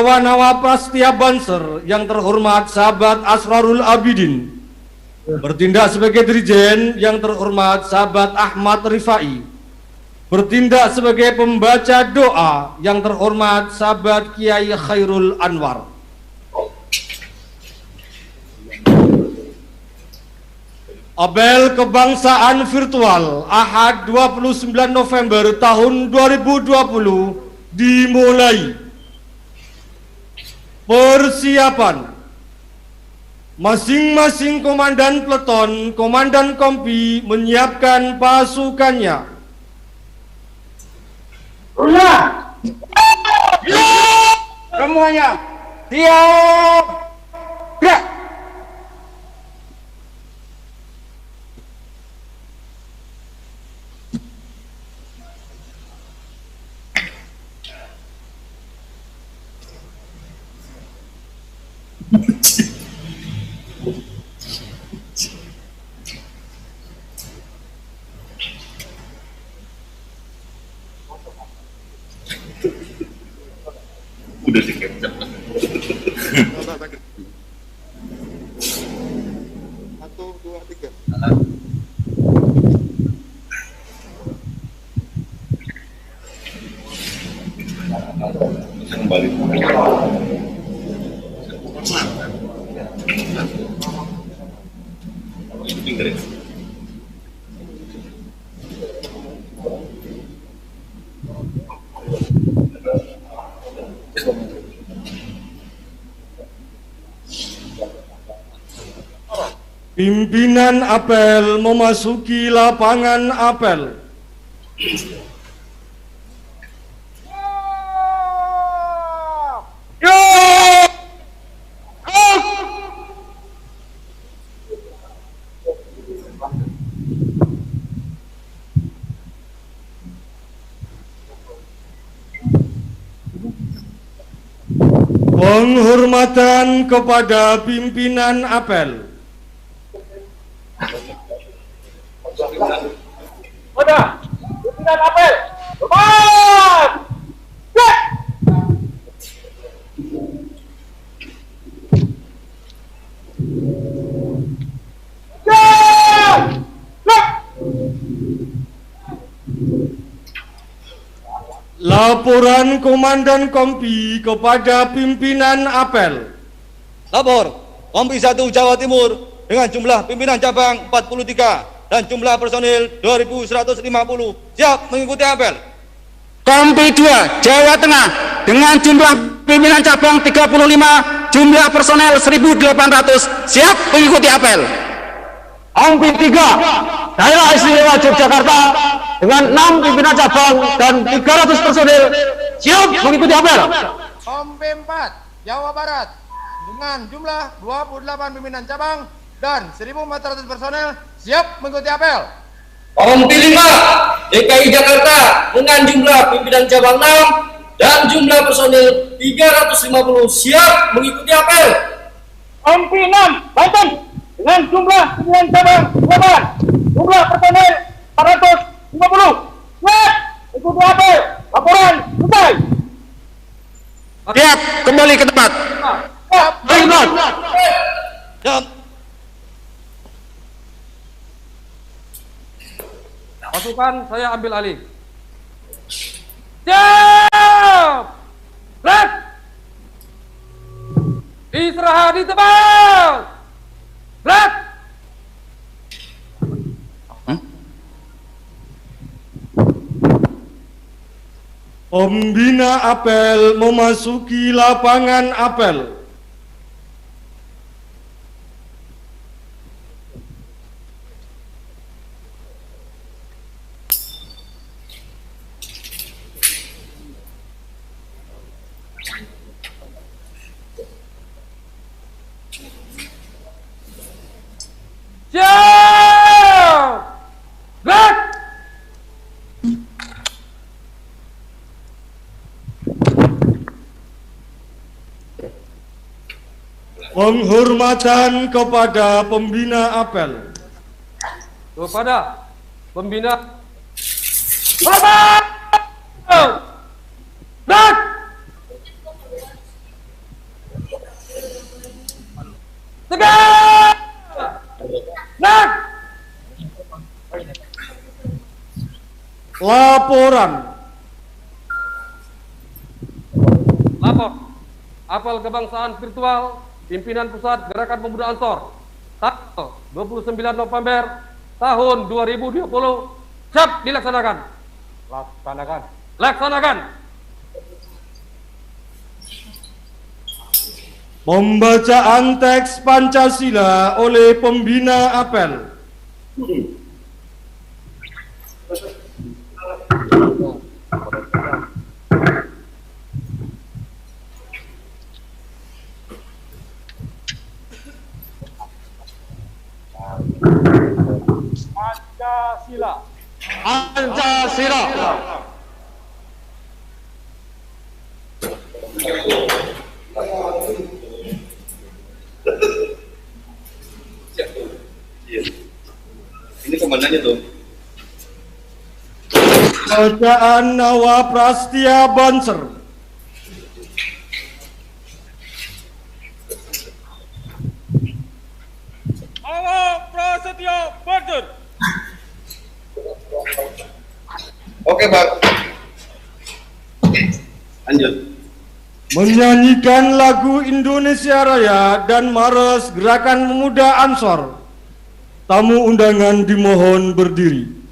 Pembawa Nawa Prastia Banser yang terhormat sahabat Asrarul Abidin. Bertindak sebagai Dirjen yang terhormat sahabat Ahmad Rifai. Bertindak sebagai pembaca doa yang terhormat sahabat Kiai Khairul Anwar. Apel kebangsaan virtual Ahad 29 November tahun 2020 dimulai. Persiapan. Masing-masing komandan peleton, komandan kompi menyiapkan pasukannya. Ulah. Semuanya siap. Gerak. Udah dikecap. Satu, dua, tiga. Kembali. Inggris. Pimpinan apel memasuki lapangan apel. Penghormatan kepada pimpinan apel. Pada pimpinan apel. Depan. Gerak. Laporan Komandan Kompi kepada pimpinan apel. Lapor, Kompi 1 Jawa Timur dengan jumlah pimpinan cabang 43 dan jumlah personil 2.150 siap mengikuti apel. Kompi 2 Jawa Tengah dengan jumlah pimpinan cabang 35, jumlah personel 1.800 siap mengikuti apel. Kompi 3 Daerah Istimewa Yogyakarta dengan 6 pimpinan cabang dan 300 personel siap mengikuti apel. Kompi 4 Jawa Barat dengan jumlah 28 pimpinan cabang dan 1.400 personel siap mengikuti apel. Kompi 5 DKI Jakarta dengan jumlah pimpinan cabang 6 dan jumlah personil 350 siap mengikuti apel. Kompi 6 Banten dengan jumlah pimpinan cabang 8, jumlah personel 450 siap mengikuti apel. Laporan selesai. Siap, kembali ke tempat. Siap. Siap. Pasukan saya ambil alih. Siap. Gerak. Istirahat di tempat. Gerak. Pembina apel memasuki lapangan apel. Siap! Gerak! Penghormatan kepada pembina apel. Kepada pembina apel. Gerak! Tegak! Nak! Laporan. Lapor. Apel kebangsaan virtual pimpinan pusat Gerakan Pemuda Ansor tanggal 29 November tahun 2020 siap dilaksanakan. Laksanakan. Pembacaan teks Pancasila oleh pembina apel. Pancasila. Ini komandannya tuh. Bacaan Nawa Prastia Banser. Oke, Bang. Lanjut. Menyanyikan lagu Indonesia Raya dan Mares Gerakan Pemuda Ansor. Tamu undangan dimohon berdiri.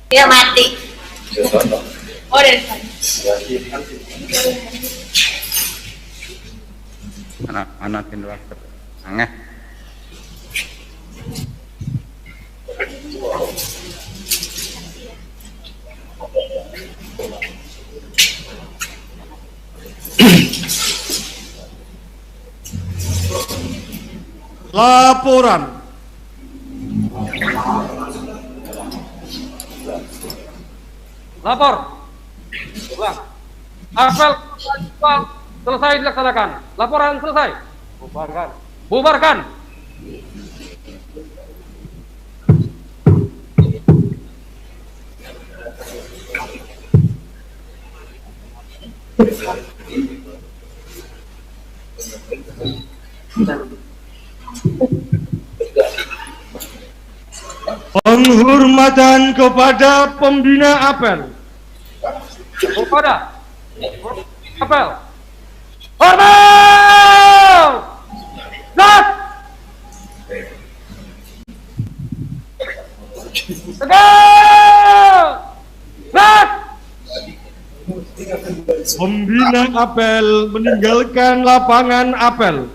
Dia mati. Oh, dari sana. Anak tindak angeh. Laporan. Lapor. Ulang. Apel selesai dilaksanakan. Laporan selesai. Bubarkan. Penghormatan kepada pembina apel. Kepada apel. Hormat! Nak! Tegak! Nak! Pembina apel meninggalkan lapangan apel.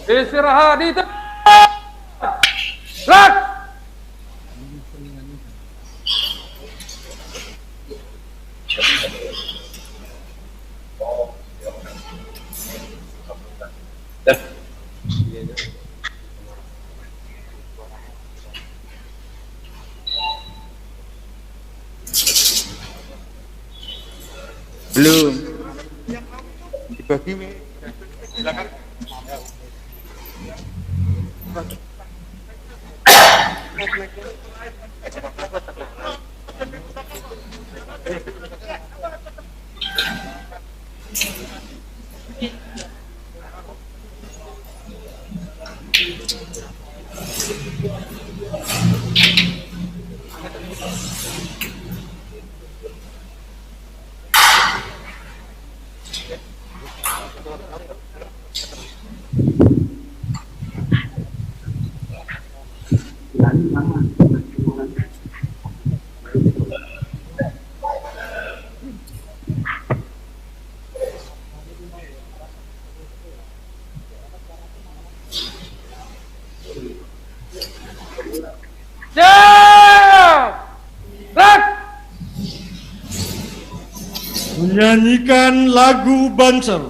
Istirahat di tempat. Gerak. Belum. Dibagi. Silakan. menyanyikan lagu Banser.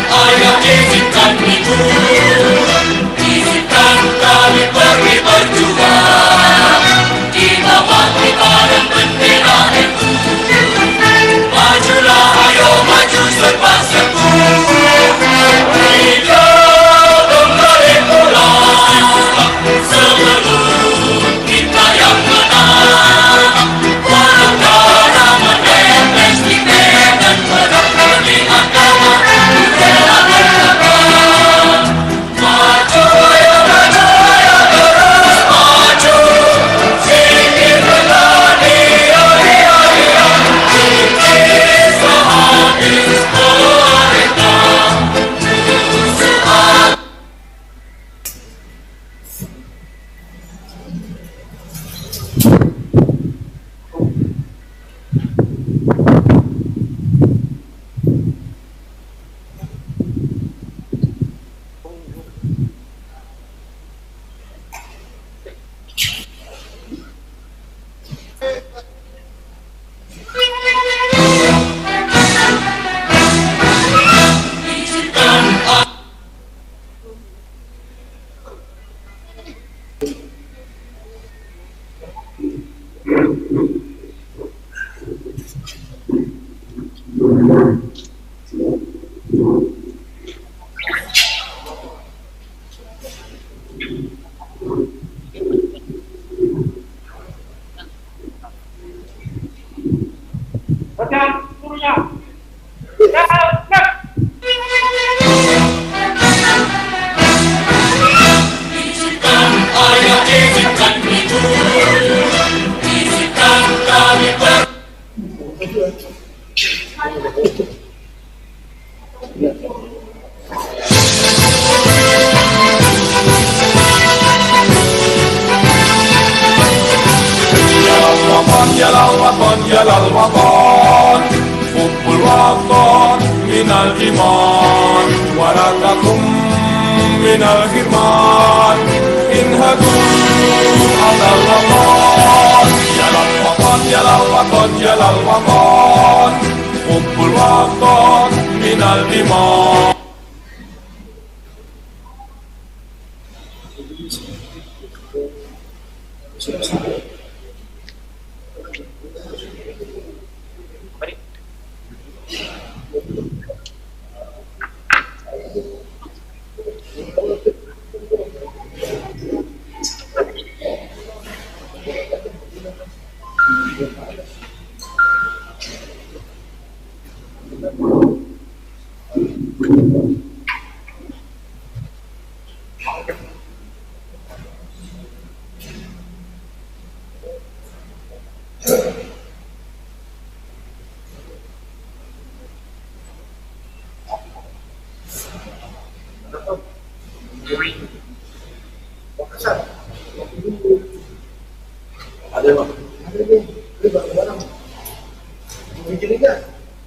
Ayah izinkan ibu, izinkan kami pergi berjuang di bawah kibaran bendera NU. Majulah, ayo maju serba-serbu. Hidup kembali pulang, sebelum kita yang menang. Walau darah menetes di medan perang demi agama. Jalal watan, hubbul watan minal iman, warakakum minal hirman, inhadu alal watan, jalal watan, jalal watan, jalal watan, hubbul watan minal iman.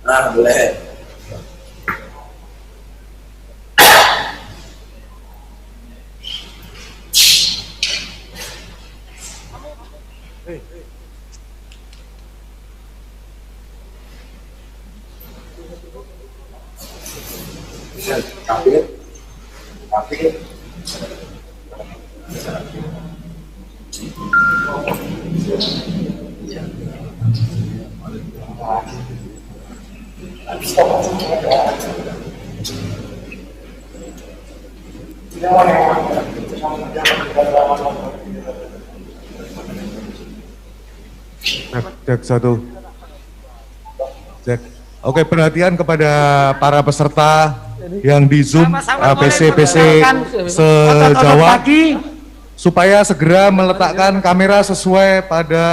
Nah, boleh. Tapi Cek satu. Cek. Oke, perhatian kepada para peserta yang di Zoom PC se-Jawa supaya segera meletakkan kamera sesuai pada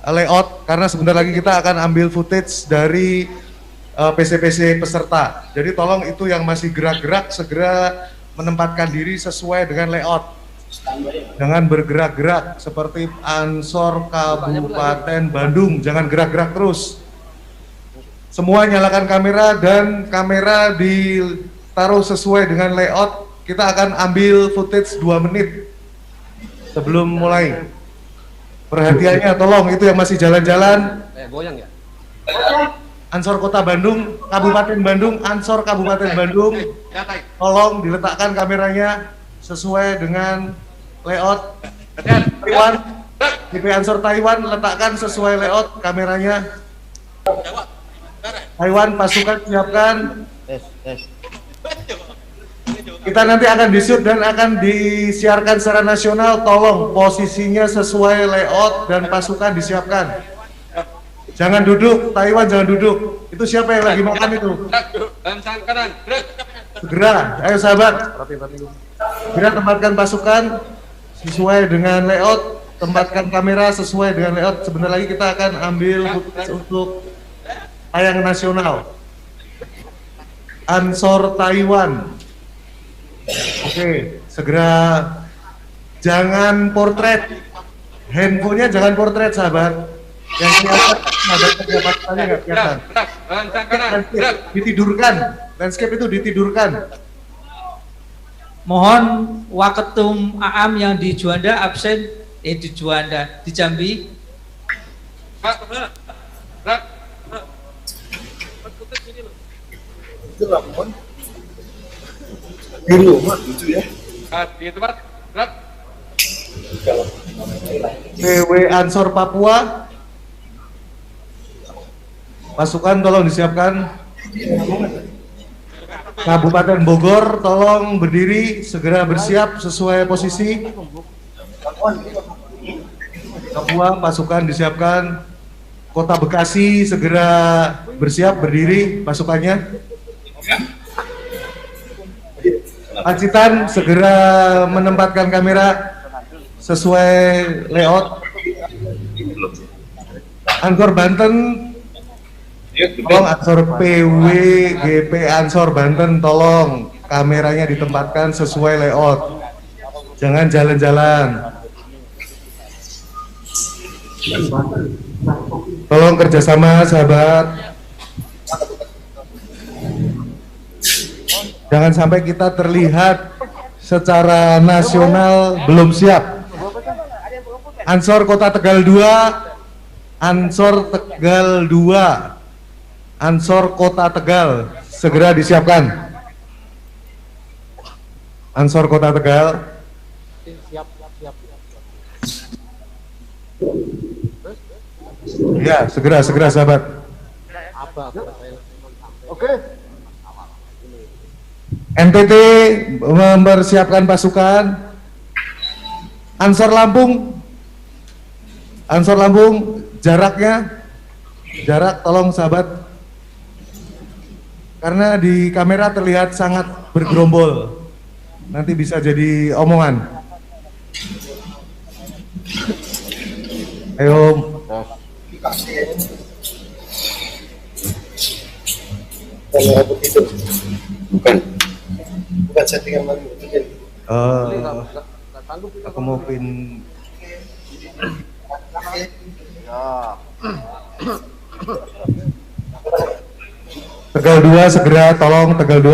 layout karena sebentar lagi kita akan ambil footage dari PC peserta. Jadi tolong itu yang masih gerak-gerak segera menempatkan diri sesuai dengan layout Jangan bergerak-gerak seperti Ansor Kabupaten Bandung, jangan gerak-gerak terus. Semua nyalakan kamera dan kamera ditaruh sesuai dengan layout. Kita akan ambil footage 2 menit sebelum mulai. Perhatiannya tolong, itu yang masih jalan-jalan. Goyang ya? Ansor Kota Bandung, Kabupaten Bandung, Ansor Kabupaten Bandung, tolong diletakkan kameranya sesuai dengan layout. Taiwan, GP Ansor Taiwan, letakkan sesuai layout kameranya. Taiwan, pasukan siapkan. Kita nanti akan di-shoot dan akan disiarkan secara nasional. Tolong posisinya sesuai layout dan pasukan disiapkan. Jangan duduk, Taiwan jangan duduk. Itu siapa yang lagi makan itu? Segera, ayo sahabat. Segera tempatkan pasukan sesuai dengan layout. Tempatkan kamera sesuai dengan layout. Sebentar lagi kita akan ambil footage untuk tayang nasional. Ansor Taiwan. Oke, segera. Jangan portret. Handphonenya jangan portret, sahabat. Yang kelihatan sahabat pejabatannya nggak kelihatan. Landscape ditidurkan. Landscape itu ditidurkan. Mohon Waketum Aam yang di Juanda absen. Di Juanda, di Jambi. Itu lah, mohon. Di rumah lucu ya. Di tempat. PW Ansor Papua. Pasukan tolong disiapkan. Kabupaten Bogor tolong berdiri, segera bersiap sesuai posisi. Papua pasukan disiapkan. Kota Bekasi segera bersiap berdiri pasukannya. Pacitan segera menempatkan kamera sesuai layout. Ansor Banten, tolong Ansor PW GP Ansor Banten, tolong kameranya ditempatkan sesuai layout. Jangan jalan-jalan. Tolong kerjasama, sahabat. Jangan sampai kita terlihat secara nasional belum siap. Ansor Kota Tegal 2, Ansor Tegal 2, Ansor Kota Tegal, segera disiapkan. Ansor Kota Tegal. Ya, segera sahabat. Oke. NTT mempersiapkan pasukan. Ansor Lampung, jarak tolong sahabat, karena di kamera terlihat sangat bergerombol, nanti bisa jadi omongan. Ayo. Bukan settingan lagi. Aku mau pin. Tegal 2 segera, tolong Tegal 2.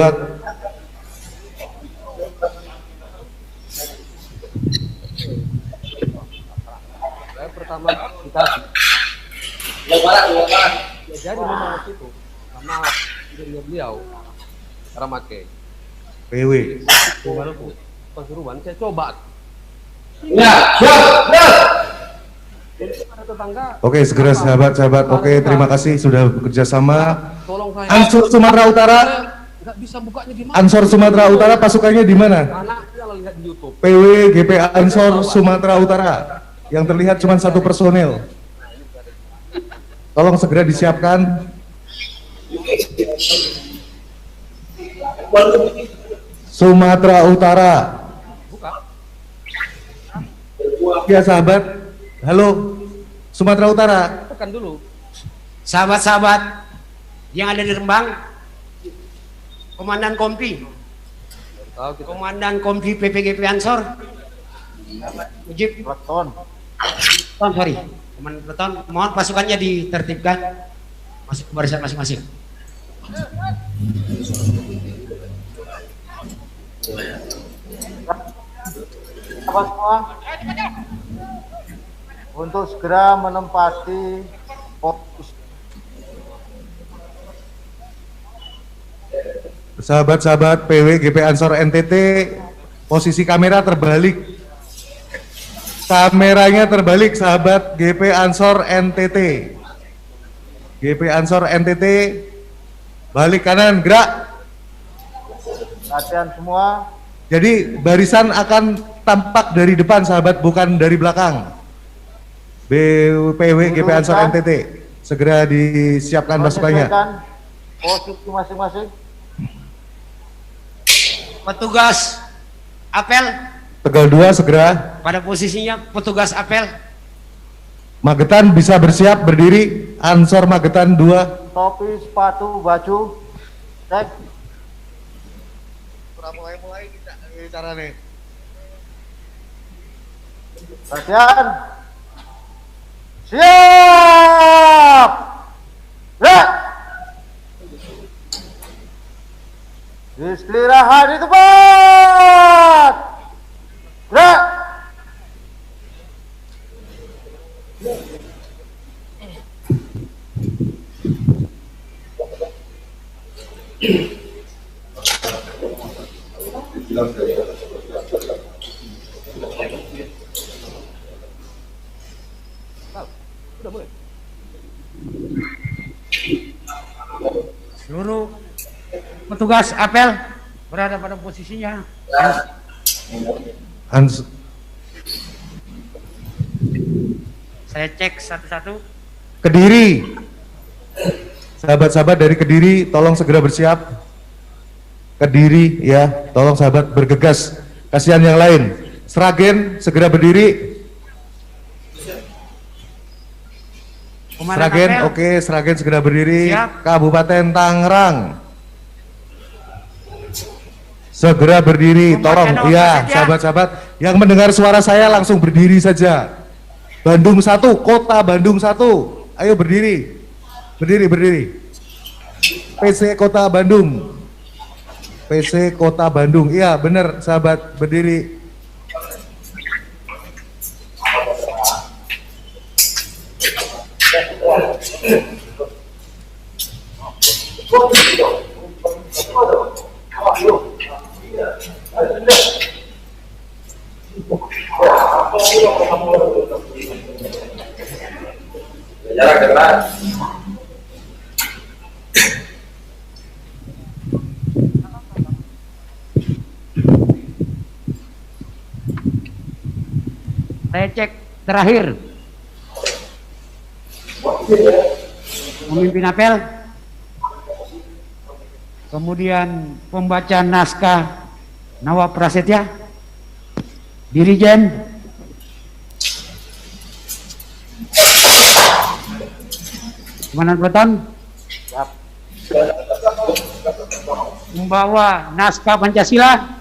Saya pertama kita Jawa Barat. Ya, jadi memang itu sama beliau Ramake. PW. Pasuruan saya coba. Ya, siap. Oke, segera sahabat-sahabat. Oke, terima kasih sudah bekerja sama. Tolong saya. Ansor Sumatera Utara. Nggak bisa bukanya di mana? Ansor Sumatera Utara pasukannya di mana? Anaknya lo lihat di YouTube. PW GP Ansor Sumatera Utara. Yang terlihat cuma 1 personil. Tolong segera disiapkan. Sumatera Utara. Ya sahabat. Halo. Sumatera Utara. Tekan dulu. Sahabat-sahabat yang ada di Rembang, Komandan Kompi PPGP Ansor, Mujib. Peleton. Sorry. Komandan peleton, mohon pasukannya ditertibkan masuk ke barisan masing-masing. Apa semua? Untuk segera menempati fokus. Sahabat-sahabat PW GP Ansor NTT, posisi kamera terbalik. Kameranya terbalik, sahabat GP Ansor NTT. GP Ansor NTT, balik kanan, gerak. Latihan semua. Jadi barisan akan tampak dari depan, sahabat, bukan dari belakang. PW GP Ansor NTT, segera disiapkan pasukannya. Posisi masing-masing. Petugas apel Tegal 2 segera. pada posisinya, petugas apel. Magetan bisa bersiap berdiri. Ansor Magetan 2. Topi, sepatu, baju. Cek. Mulai kita cara nih. Latihan. Siap. Ya. Istirahat di tempat. Ya. Seluruh petugas apel berada pada posisinya. Saya cek satu-satu. Kediri. Sahabat-sahabat dari Kediri, tolong segera bersiap. Kediri ya, tolong sahabat bergegas. Kasihan yang lain. Sragen segera berdiri. Sragen, oke, Sragen segera berdiri. Siap. Kabupaten Tangerang segera berdiri, tolong ya sahabat-sahabat yang mendengar suara saya langsung berdiri saja. Bandung 1, Kota Bandung 1, ayo berdiri, berdiri. PC Kota Bandung, PC Kota Bandung, iya benar sahabat, berdiri. Jarak dekat. Saya cek terakhir. Pemimpin apel, kemudian pembaca naskah Nawab Prasetya, Dirijen, Komandan Peleton, membawa naskah Pancasila,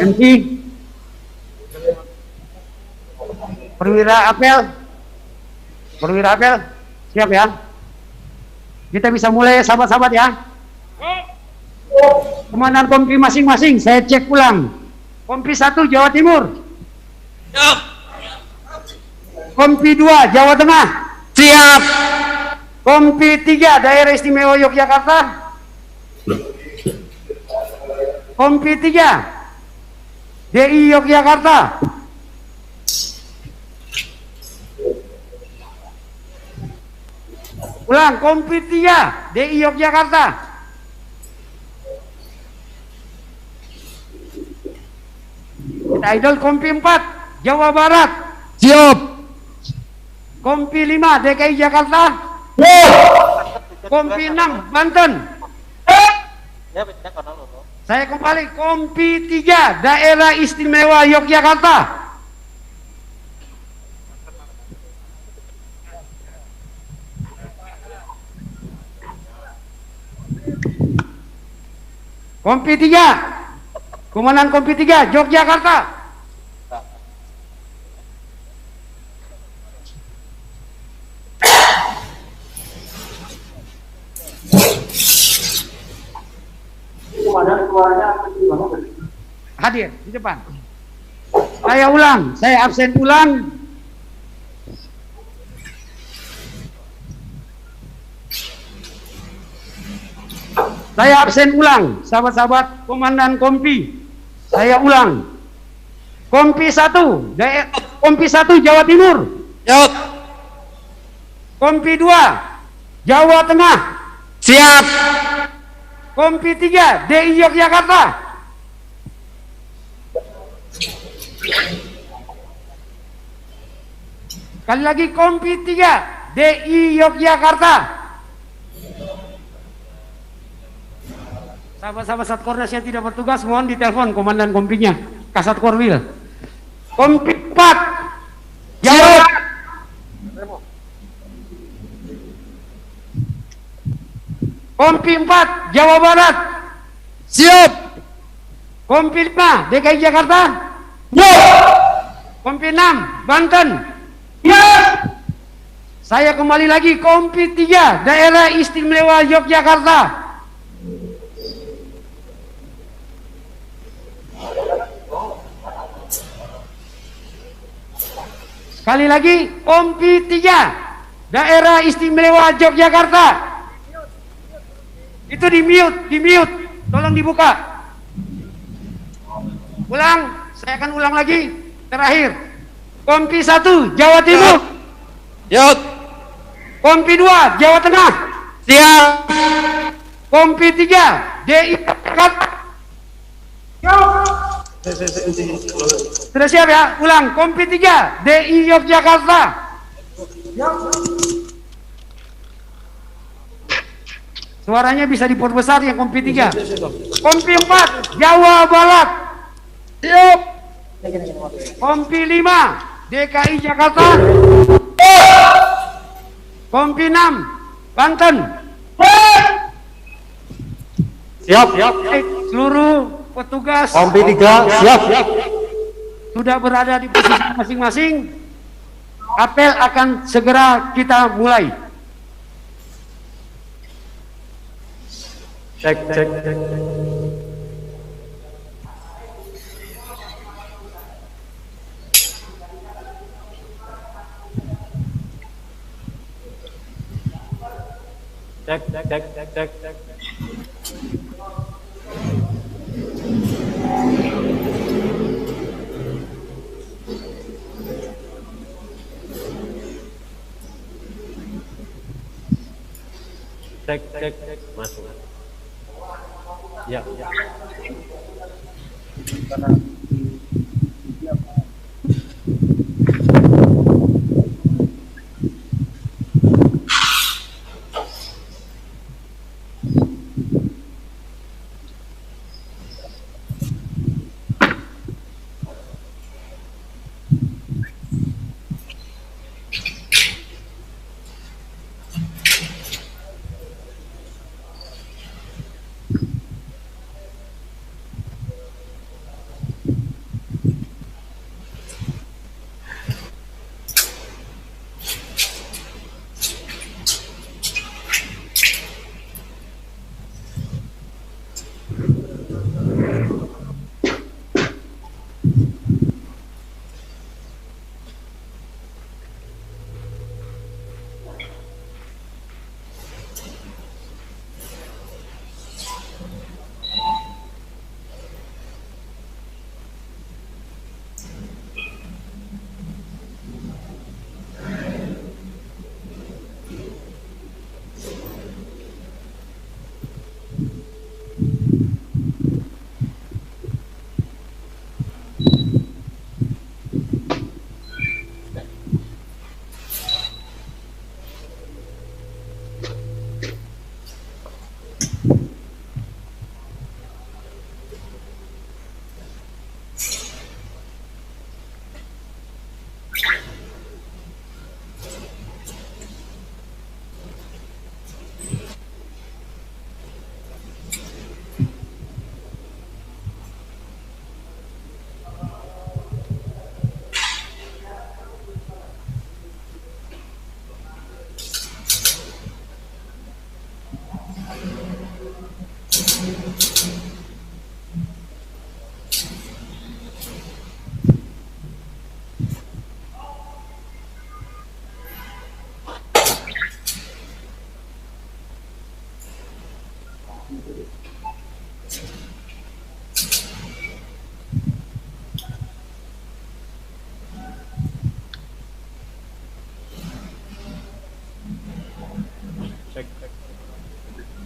MC, perwira apel, siap ya? Kita bisa mulai sahabat-sahabat ya. Komandan Kompi masing-masing, saya cek ulang. Kompi 1 Jawa Timur. Siap. Kompi 2 Jawa Tengah. Siap. Kompi 3 Daerah Istimewa Yogyakarta. Kompi 3 DI Yogyakarta. Ulang, Kompi 3 DI Yogyakarta. Kita idol Kompi 4 Jawa Barat. Siap. Kompi 5 DKI Jakarta. Kompi 6 Banten. Saya kembali, Kompi 3 Daerah Istimewa Yogyakarta. Kompi 3 Komandan Kompi 3 Yogyakarta. Hadir di depan. Saya ulang, saya absen ulang. Saya absen ulang, sahabat-sahabat Komandan Kompi. Saya ulang. Kompi 1, Kompi 1 Jawa Timur. Siap. Kompi 2 Jawa Tengah. Siap. Kompi 3 DI Yogyakarta. Sekali lagi Kompi 3 DI Yogyakarta. Sahabat-sahabat Satkornas yang tidak bertugas mohon ditelepon komandan kompinya, Kasat Korwil. Kompi 4 Jawa Barat. Kompi 4 Jawa Barat. Siap. Kompi 5 DKI Jakarta. Kompi 6 Banten. Saya kembali lagi Kompi 3 Daerah Istimewa Yogyakarta. Sekali lagi Kompi 3 Daerah Istimewa Yogyakarta. Itu di mute, tolong dibuka. Ulang, saya akan ulang lagi. Terakhir, Kompi 1 Jawa Timur. Siap. Kompi 2 Jawa Tengah. Siap. Kompi 3 DI Jakarta. Sudah siap ya? Ulang, Kompi 3 DI Yogyakarta. Suaranya bisa diperbesar yang Kompi 3. Kompi 4 Jawa Barat. Siap. Kompi 5 DKI Jakarta. Kompi 6 Banten. Siap. Seluruh petugas Kompi 3 siap. sudah berada di posisi masing-masing. Apel akan segera kita mulai. Cek. Cek. Masuk. Ya.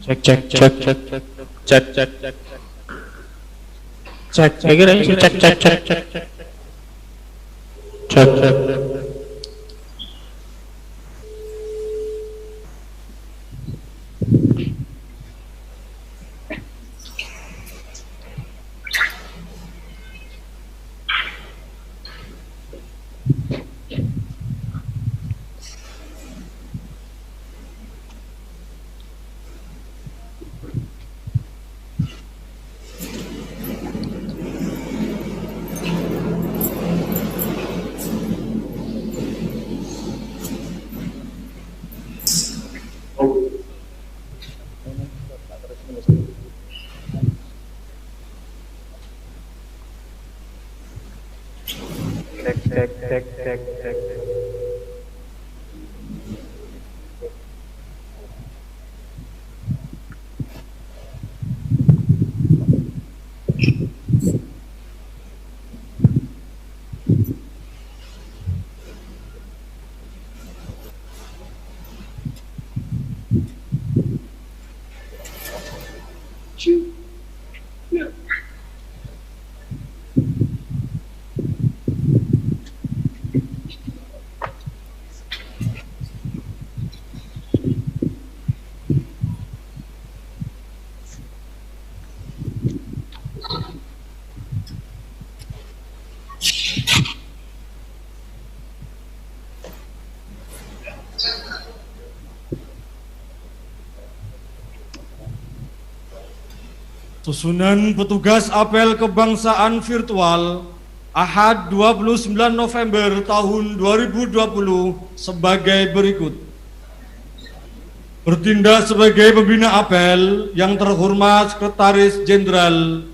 Saya kira ini cek. Cek. Susunan petugas apel kebangsaan virtual Ahad 29 November tahun 2020 sebagai berikut. Bertindak sebagai pembina apel yang terhormat Sekretaris Jenderal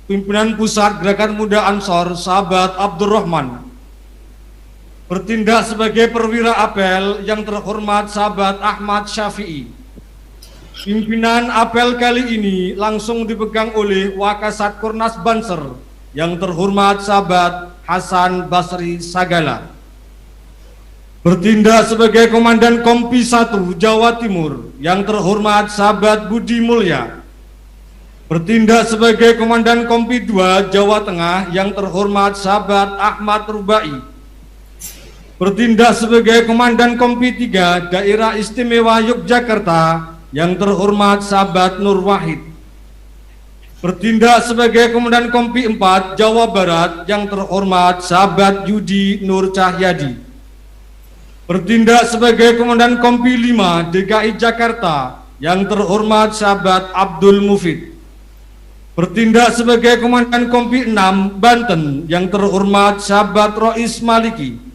Pimpinan Pusat Gerakan Muda Ansor Sahabat Abdurrahman. Bertindak sebagai perwira apel yang terhormat Sahabat Ahmad Syafi'i. Pimpinan apel kali ini langsung dipegang oleh Wakasat Kornas Banser yang terhormat Sahabat Hasan Basri Sagala. Bertindak sebagai Komandan Kompi 1 Jawa Timur yang terhormat Sahabat Budi Mulya. Bertindak sebagai Komandan Kompi 2 Jawa Tengah yang terhormat Sahabat Ahmad Rubai. Bertindak sebagai Komandan Kompi 3 Daerah Istimewa Yogyakarta yang terhormat Sahabat Nur Wahid. Bertindak sebagai Komandan Kompi 4 Jawa Barat yang terhormat Sahabat Yudi Nur Cahyadi. Bertindak sebagai Komandan Kompi 5 DKI Jakarta yang terhormat Sahabat Abdul Mufid. Bertindak sebagai Komandan Kompi 6 Banten yang terhormat Sahabat Rois Maliki.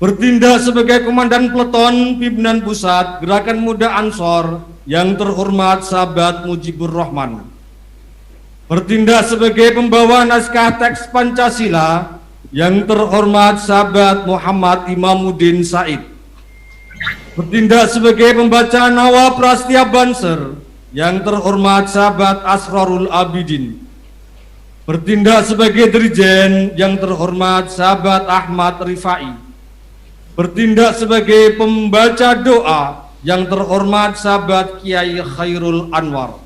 Bertindak sebagai Komandan Peleton Pimpinan Pusat Gerakan Muda Ansor yang terhormat Sahabat Mujibur Rahman. Bertindak sebagai pembawa naskah teks Pancasila yang terhormat Sahabat Muhammad Imamuddin Said. Bertindak sebagai pembaca Nawa Prastia Banser yang terhormat Sahabat Asrarul Abidin. Bertindak sebagai Dirjen yang terhormat Sahabat Ahmad Rifai. Bertindak sebagai pembaca doa yang terhormat Sahabat Kiai Khairul Anwar.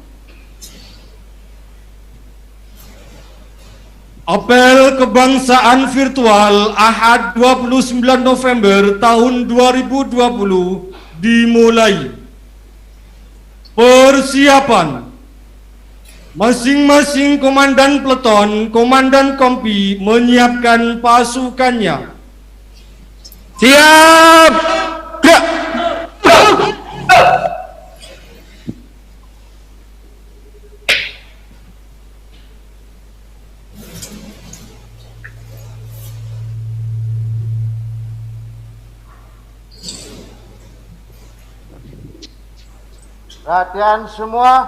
Apel kebangsaan virtual Ahad 29 November tahun 2020 dimulai. Persiapan. Masing-masing komandan peleton, komandan kompi menyiapkan pasukannya. Siap. Gerak. Perhatian semua.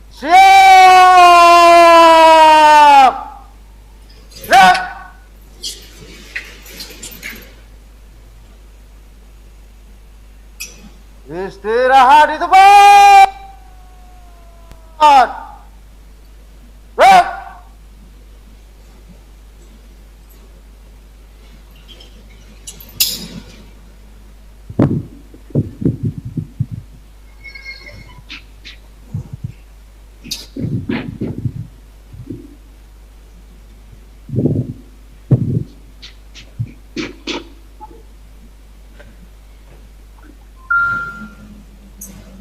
Siap. Gerak. Istirahat di tempat. Gerak.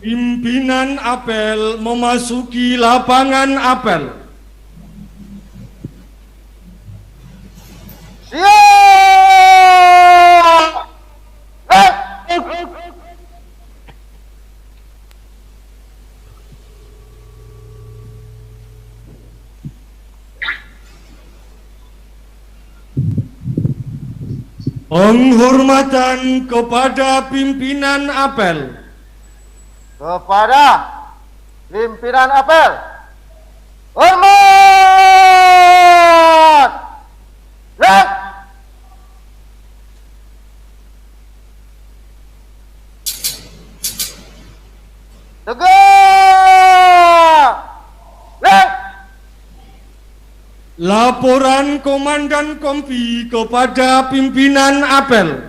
Pimpinan apel memasuki lapangan apel. Penghormatan kepada pimpinan apel. Kepada pimpinan apel. Hormat! Lek! Tegak! Lek! Laporan Komandan Kompi kepada pimpinan apel.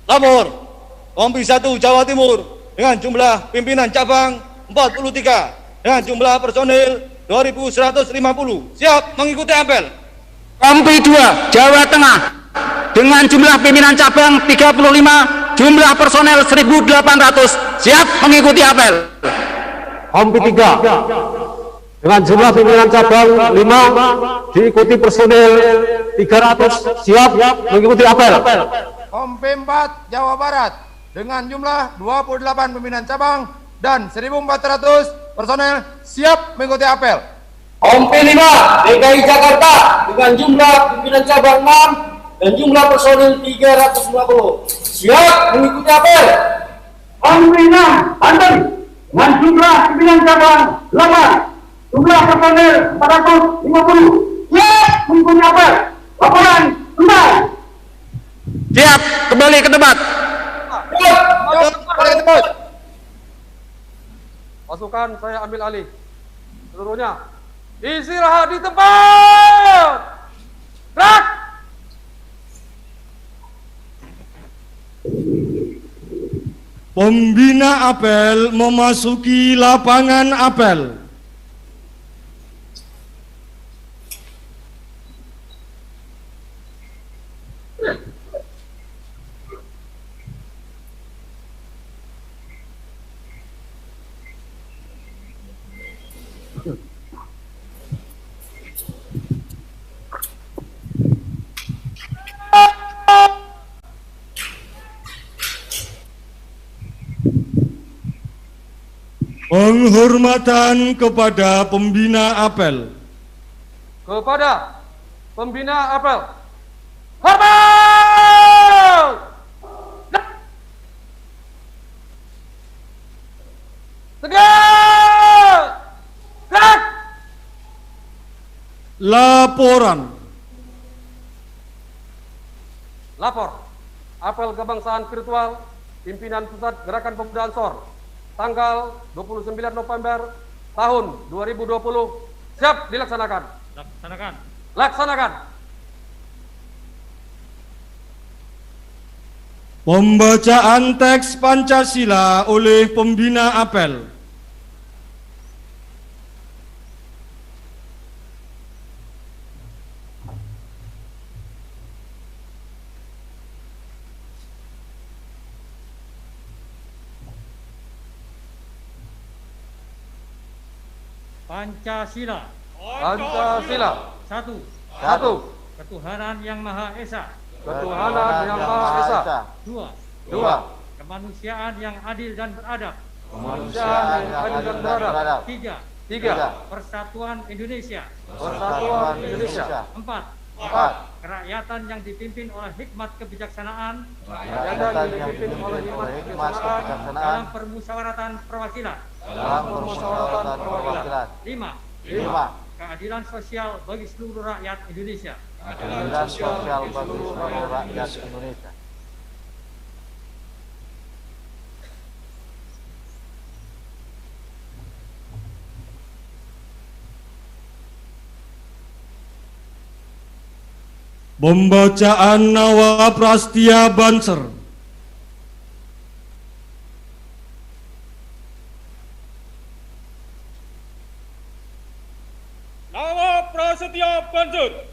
Lapor, Kompi 1 Jawa Timur dengan jumlah pimpinan cabang 43 dengan jumlah personil 2150 siap mengikuti apel. Kompi 2 Jawa Tengah dengan jumlah pimpinan cabang 35, jumlah personel 1800 siap mengikuti apel. Kompi 3 dengan jumlah pimpinan cabang 5, diikuti personil 300 siap mengikuti apel. Kompi 4 Jawa Barat dengan jumlah 28 pimpinan cabang dan 1.400 personel siap mengikuti apel. Kompi 5 DKI Jakarta dengan jumlah pimpinan cabang 6 dan jumlah personil 350 siap mengikuti apel. Kompi 6 Banten dengan jumlah pimpinan cabang 8, jumlah personil 450 siap mengikuti apel. Laporan kembali. Siap, kembali ke tempat. Pasukan saya ambil alih. Seluruhnya istirahat di tempat. Gerak. Pembina apel memasuki lapangan apel. Penghormatan kepada pembina apel. Kepada pembina apel. Hormat! Tegak! Gerak! Laporan. Lapor. Apel kebangsaan virtual pimpinan pusat Gerakan Pemuda Ansor tanggal 29 November tahun 2020 siap dilaksanakan. Laksanakan. Pembacaan teks Pancasila oleh pembina apel. Pancasila. Pancasila. Satu. Ketuhanan yang Maha Esa. Ketuhanan yang Maha Esa. Dua. Kemanusiaan yang adil dan beradab. Kemanusiaan yang adil dan beradab. Tiga. Persatuan Indonesia. Persatuan Indonesia. Empat. Kerakyatan yang dipimpin oleh hikmat kebijaksanaan. Dalam permusyawaratan perwakilan. Lima. Keadilan sosial bagi seluruh rakyat Indonesia. Pembacaan Nawa Prastia Banser. Nawa Prasetya Banser.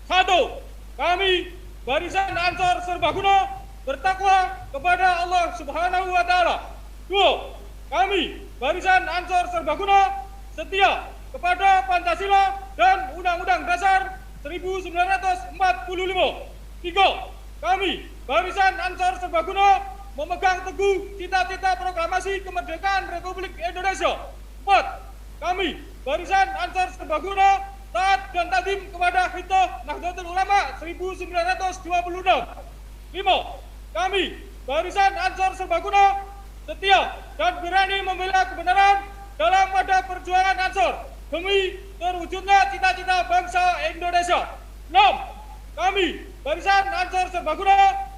1. Kami Barisan Ansor Serbaguna bertakwa kepada Allah Subhanahu wa taala. 2. kami, Barisan Ansor Serbaguna, setia kepada Pancasila dan Undang-Undang Dasar 1945. 3. Kami, Barisan Ansor Serbaguna, memegang teguh cita-cita proklamasi kemerdekaan Republik Indonesia. 4. Kami, Barisan Ansor Serbaguna, taat dan takdim kepada Hitoh Nahdlatul Ulama 1926. 5. Kami, Barisan Ansor Serbaguna, setia dan berani membela kebenaran dalam wadah perjuangan Ansor demi terwujudnya cita-cita bangsa Indonesia. 6. Kami, Barisan Ansor Serbaguna,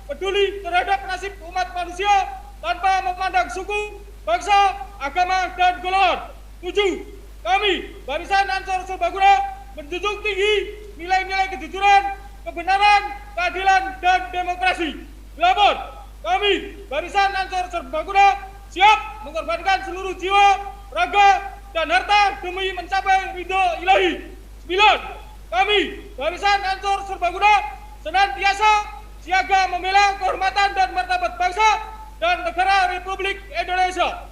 peduli terhadap nasib umat manusia tanpa memandang suku, bangsa, agama, dan golongan. 7. Kami, Barisan Ansor Serbaguna, menjunjung tinggi nilai-nilai kejujuran, kebenaran, keadilan, dan demokrasi. 8. Kami, Barisan Ansor Serbaguna, siap mengorbankan seluruh jiwa, raga, dan harta demi mencapai ridho ilahi. 9. Kami, Barisan Ansor Serbaguna, senantiasa siaga membela kehormatan dan martabat bangsa dan negara Republik Indonesia.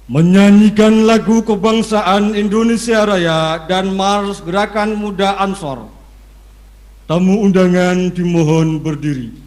Menyanyikan lagu kebangsaan Indonesia Raya dan Mars Gerakan Muda Ansor. Tamu undangan dimohon berdiri.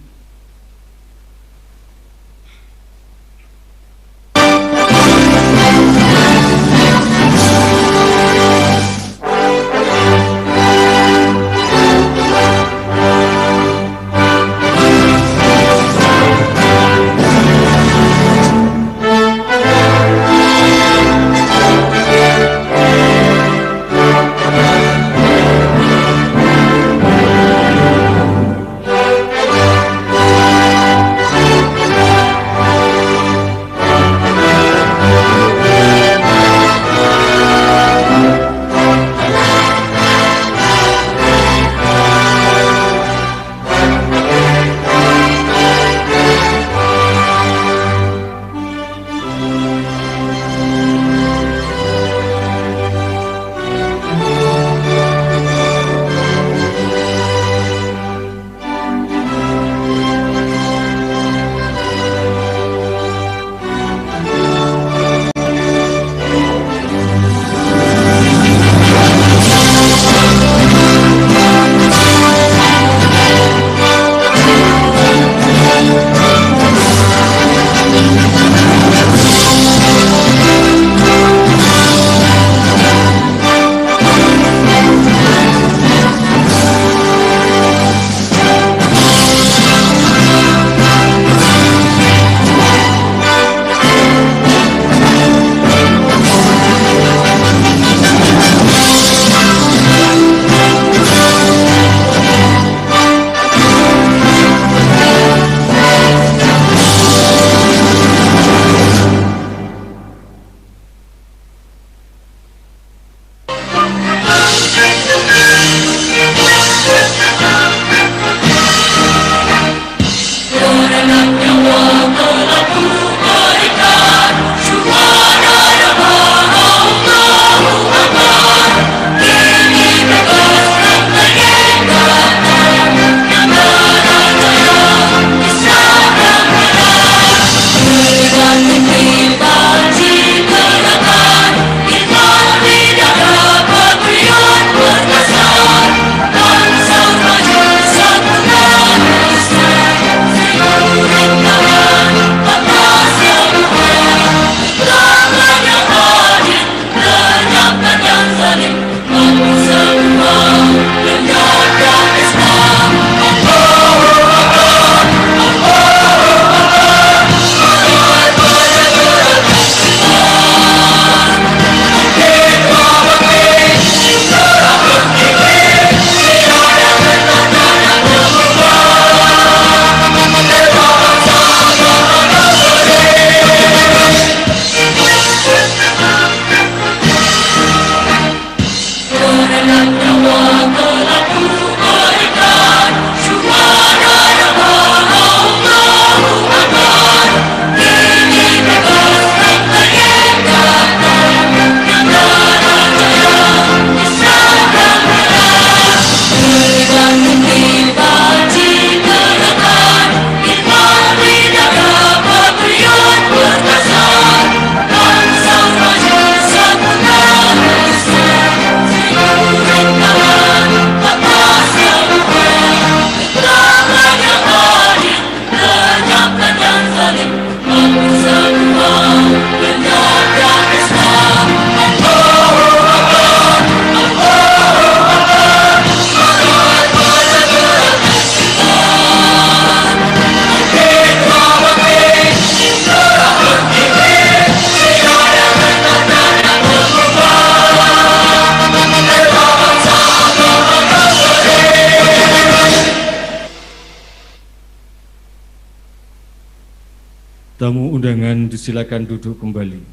Tamu undangan disilakan duduk kembali.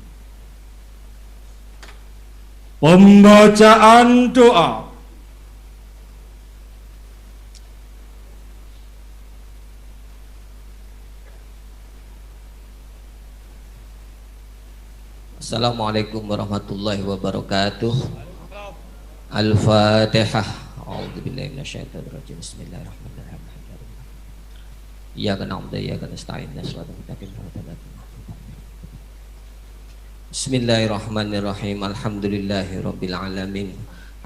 Pembacaan doa. Assalamualaikum warahmatullahi wabarakatuh. Al-Fatihah. A'udzubillahi minasyaitonir rajim. Bismillahirrahmanirrahim. Iyyaka na'budu wa iyyaka nasta'in. Bismillahirrahmanirrahim. Alhamdulillahirabbil alamin.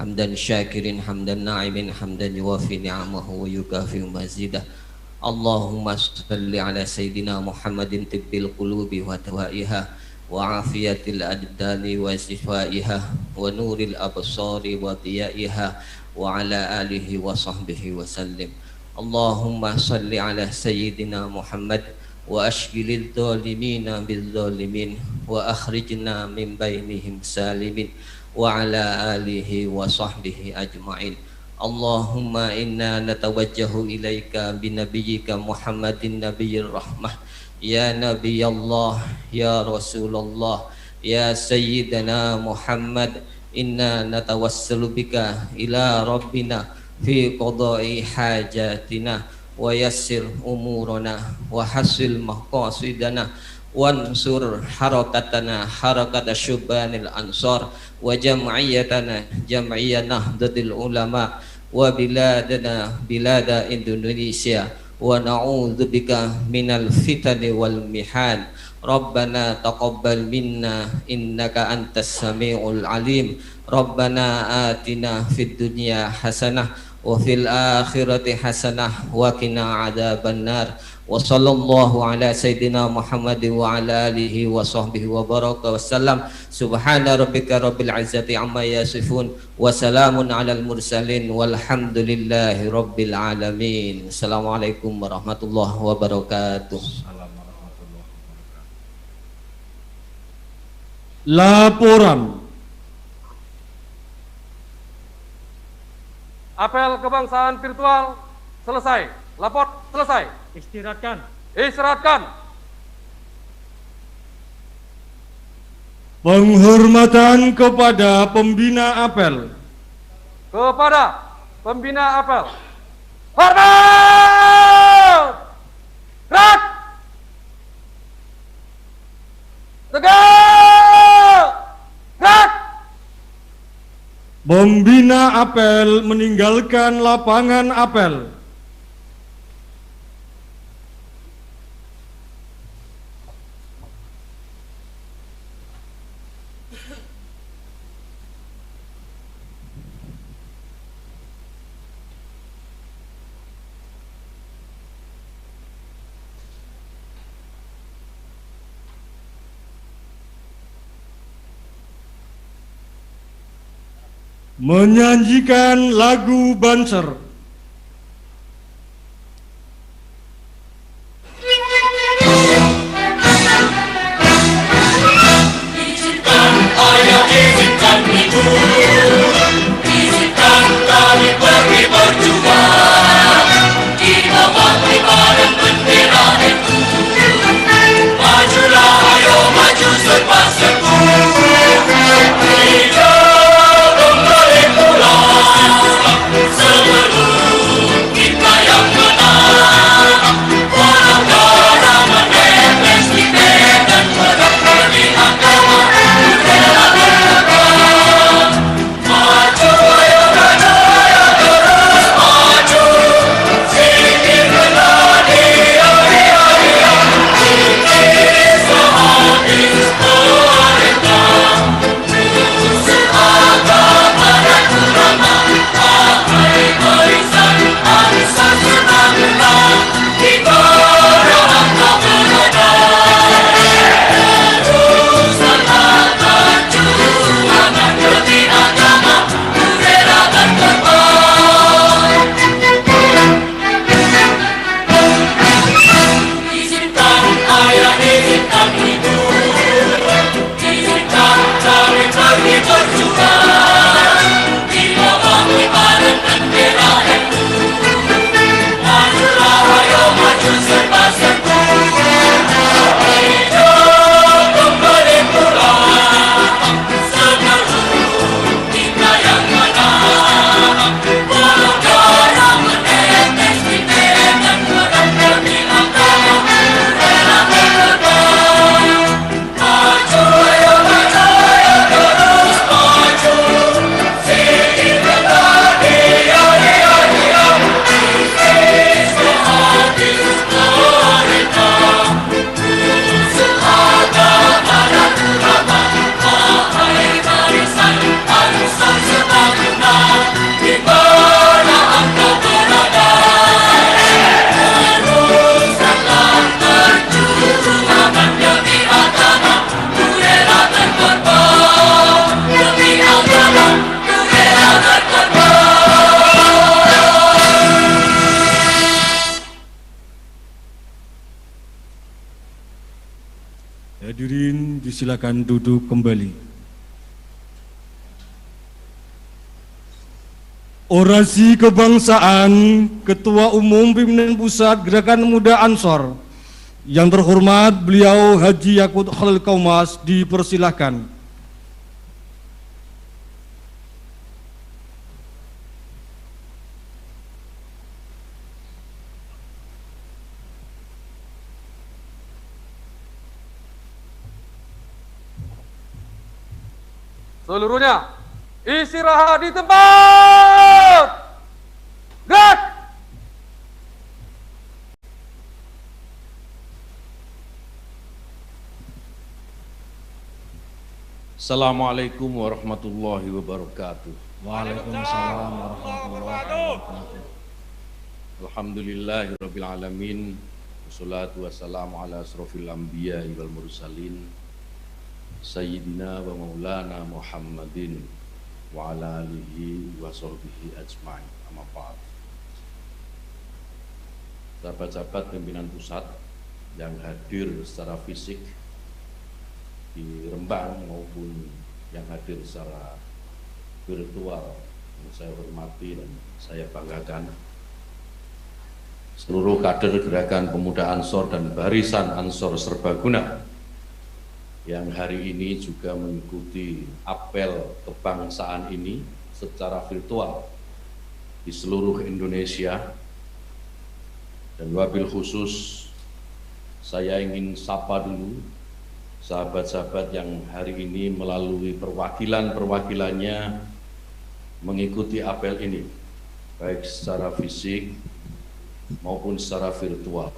Hamdan syakirin, hamdan na'imin, hamdan yuwafi ni'amahu wa yukafi mazidah. Allahumma shalli ala sayyidina Muhammadin tibbil qulubi wa dawaiha wa afiyatil abdani wa shifaiha wa nuril absari wa diyaiha wa ala alihi wa sahbihi wa sallim. Allahumma salli ala sayyidina Muhammad wa ashghilil zalimina bil zalimin wa akhrijna min bainihim salimin wa ala alihi wa sahbihi ajma'in. Allahumma inna natawajjahu ilaika binabiyyika Muhammadin nabiyyir rahmah. Ya Nabi Allah, ya Rasulullah, ya Sayyidina Muhammad, inna natawassalu bika ila Rabbina fi qada'i hajatina wa yassir umurana wa hasil maqasidana wansur harakatana harakat syubanil ansar wa jam'iyatana jam'iyah nahdlatul ulama wa biladana bilada Indonesia wa na'udzubika minal fitani wal mihan. Rabbana taqabbal minna innaka antas samiul alim. Rabbana atina fid dunya hasanah wa fil akhirati hasanah wa qina adzabannar. Wa sallallahu ala sayyidina Muhammad wa ala alihi wa sahbihi wa baraka wasallam. Subhana rabbika rabbil izzati amma yasifun wa salamun alal mursalin walhamdulillahi rabbil alamin. Assalamualaikum warahmatullahi wabarakatuh. Laporan. Apel kebangsaan virtual selesai. Lapor selesai. Istirahatkan. Istirahatkan. Penghormatan kepada pembina apel. Kepada pembina apel. Hormat! Gerak! Tegak! Gerak! Pembina apel meninggalkan lapangan apel. Menyanyikan lagu Banser. Izinkan ayah, izinkan ibu, izinkan kami pergi berjuang di bawah kibaran bendera itu. Majulah, ayo maju serba-serbu. Sebelum kita yang menang, walau darah menetes di medan perang demi agama, bendera berkibar. Maju ayo maju ayo terus maju, zikir menadi hari hari zikir sehabis perintah, terus agama dan ulama. Barisan arisan berbangsa, kita doakan kemenangan. Teruskanlah perjuangan demi agama, bendera berkibar. Izinkan ayah, izinkan ibu, izinkan kami pergi berjuang di bawah kibaran bendera itu. Majulah, ayo maju serba-serbu. Disilakan duduk kembali. Orasi kebangsaan Ketua Umum Pimpinan Pusat Gerakan Muda Ansor yang terhormat beliau Haji Yakut Khalil Kaumas dipersilahkan. Seluruhnya istirahat di tempat. Gerak. Assalamualaikum warahmatullahi wabarakatuh. Waalaikumsalam warahmatullahi wabarakatuh. Alhamdulillahirabbil alamin. Wassalatu wassalamu ala asrofil anbiya wal mursalin Sayyidina wa maulana Muhammadin wa ala alihi wa sahbihi ajma'in. Amma ba'd. Sahabat-sahabat pimpinan pusat yang hadir secara fisik di Rembang maupun yang hadir secara virtual, yang saya hormati dan saya banggakan, seluruh kader Gerakan Pemuda Ansor dan Barisan Ansor Serbaguna yang hari ini juga mengikuti apel kebangsaan ini secara virtual di seluruh Indonesia. Dan wabil khusus saya ingin sapa dulu sahabat-sahabat yang hari ini melalui perwakilannya mengikuti apel ini, baik secara fisik maupun secara virtual.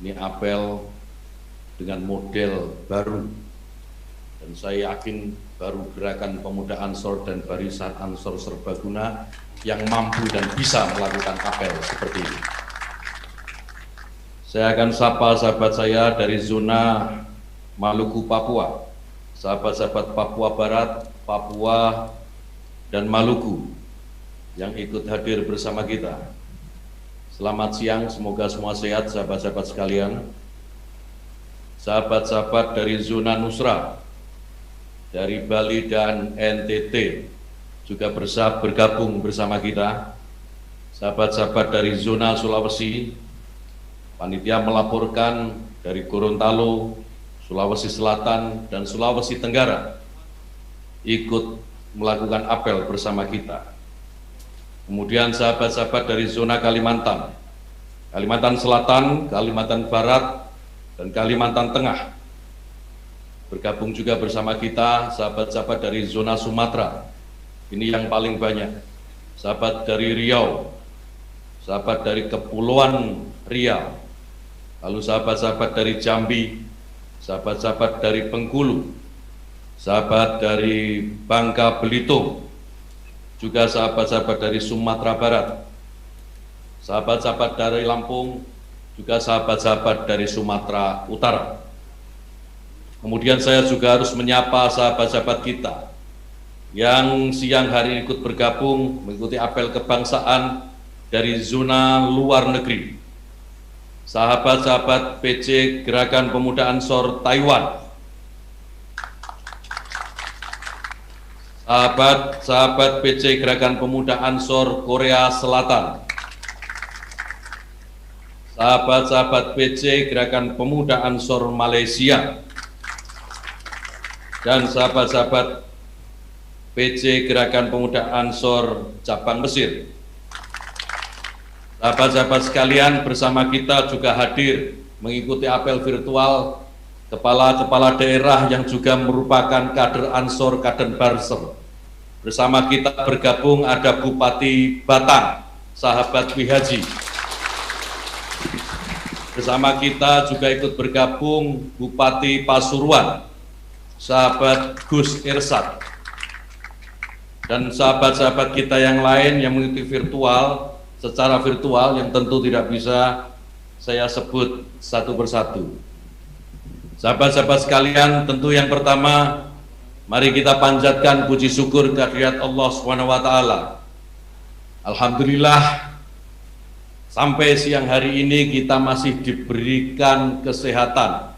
Ini apel dengan model baru, dan saya yakin baru Gerakan Pemuda Ansor dan Barisan Ansor Serbaguna yang mampu dan bisa melakukan apel seperti ini. Saya akan sapa sahabat saya dari zona Maluku, Papua, sahabat-sahabat Papua Barat, Papua, dan Maluku yang ikut hadir bersama kita. Selamat siang, semoga semua sehat sahabat-sahabat sekalian. Sahabat-sahabat dari zona Nusra, dari Bali dan NTT juga bergabung bersama kita. Sahabat-sahabat dari zona Sulawesi, panitia melaporkan dari Gorontalo, Sulawesi Selatan, dan Sulawesi Tenggara ikut melakukan apel bersama kita. Kemudian sahabat-sahabat dari zona Kalimantan, Kalimantan Selatan, Kalimantan Barat, dan Kalimantan Tengah bergabung juga bersama kita. Sahabat-sahabat dari zona Sumatera, ini yang paling banyak. Sahabat dari Riau, sahabat dari Kepulauan Riau, lalu sahabat-sahabat dari Jambi, sahabat-sahabat dari Bengkulu, sahabat dari Bangka Belitung, juga sahabat-sahabat dari Sumatera Barat, sahabat-sahabat dari Lampung, juga sahabat-sahabat dari Sumatera Utara. Kemudian saya juga harus menyapa sahabat-sahabat kita yang siang hari ikut bergabung mengikuti apel kebangsaan dari zona luar negeri. Sahabat-sahabat PC Gerakan Pemuda Ansor Taiwan, sahabat-sahabat PC Gerakan Pemuda Ansor Korea Selatan, sahabat-sahabat PC Gerakan Pemuda Ansor Malaysia, dan sahabat-sahabat PC Gerakan Pemuda Ansor Cabang Mesir. Sahabat-sahabat sekalian, bersama kita juga hadir mengikuti apel virtual kepala-kepala daerah yang juga merupakan kader Ansor, kader Barser. Bersama kita bergabung ada Bupati Batang, sahabat Wihaji. Bersama kita juga ikut bergabung Bupati Pasuruan, sahabat Gus Irsad. Dan sahabat-sahabat kita yang lain yang mengikuti secara virtual yang tentu tidak bisa saya sebut satu persatu. Sahabat-sahabat sekalian, tentu yang pertama mari kita panjatkan puji syukur kehadirat Allah SWT. Alhamdulillah sampai siang hari ini kita masih diberikan kesehatan,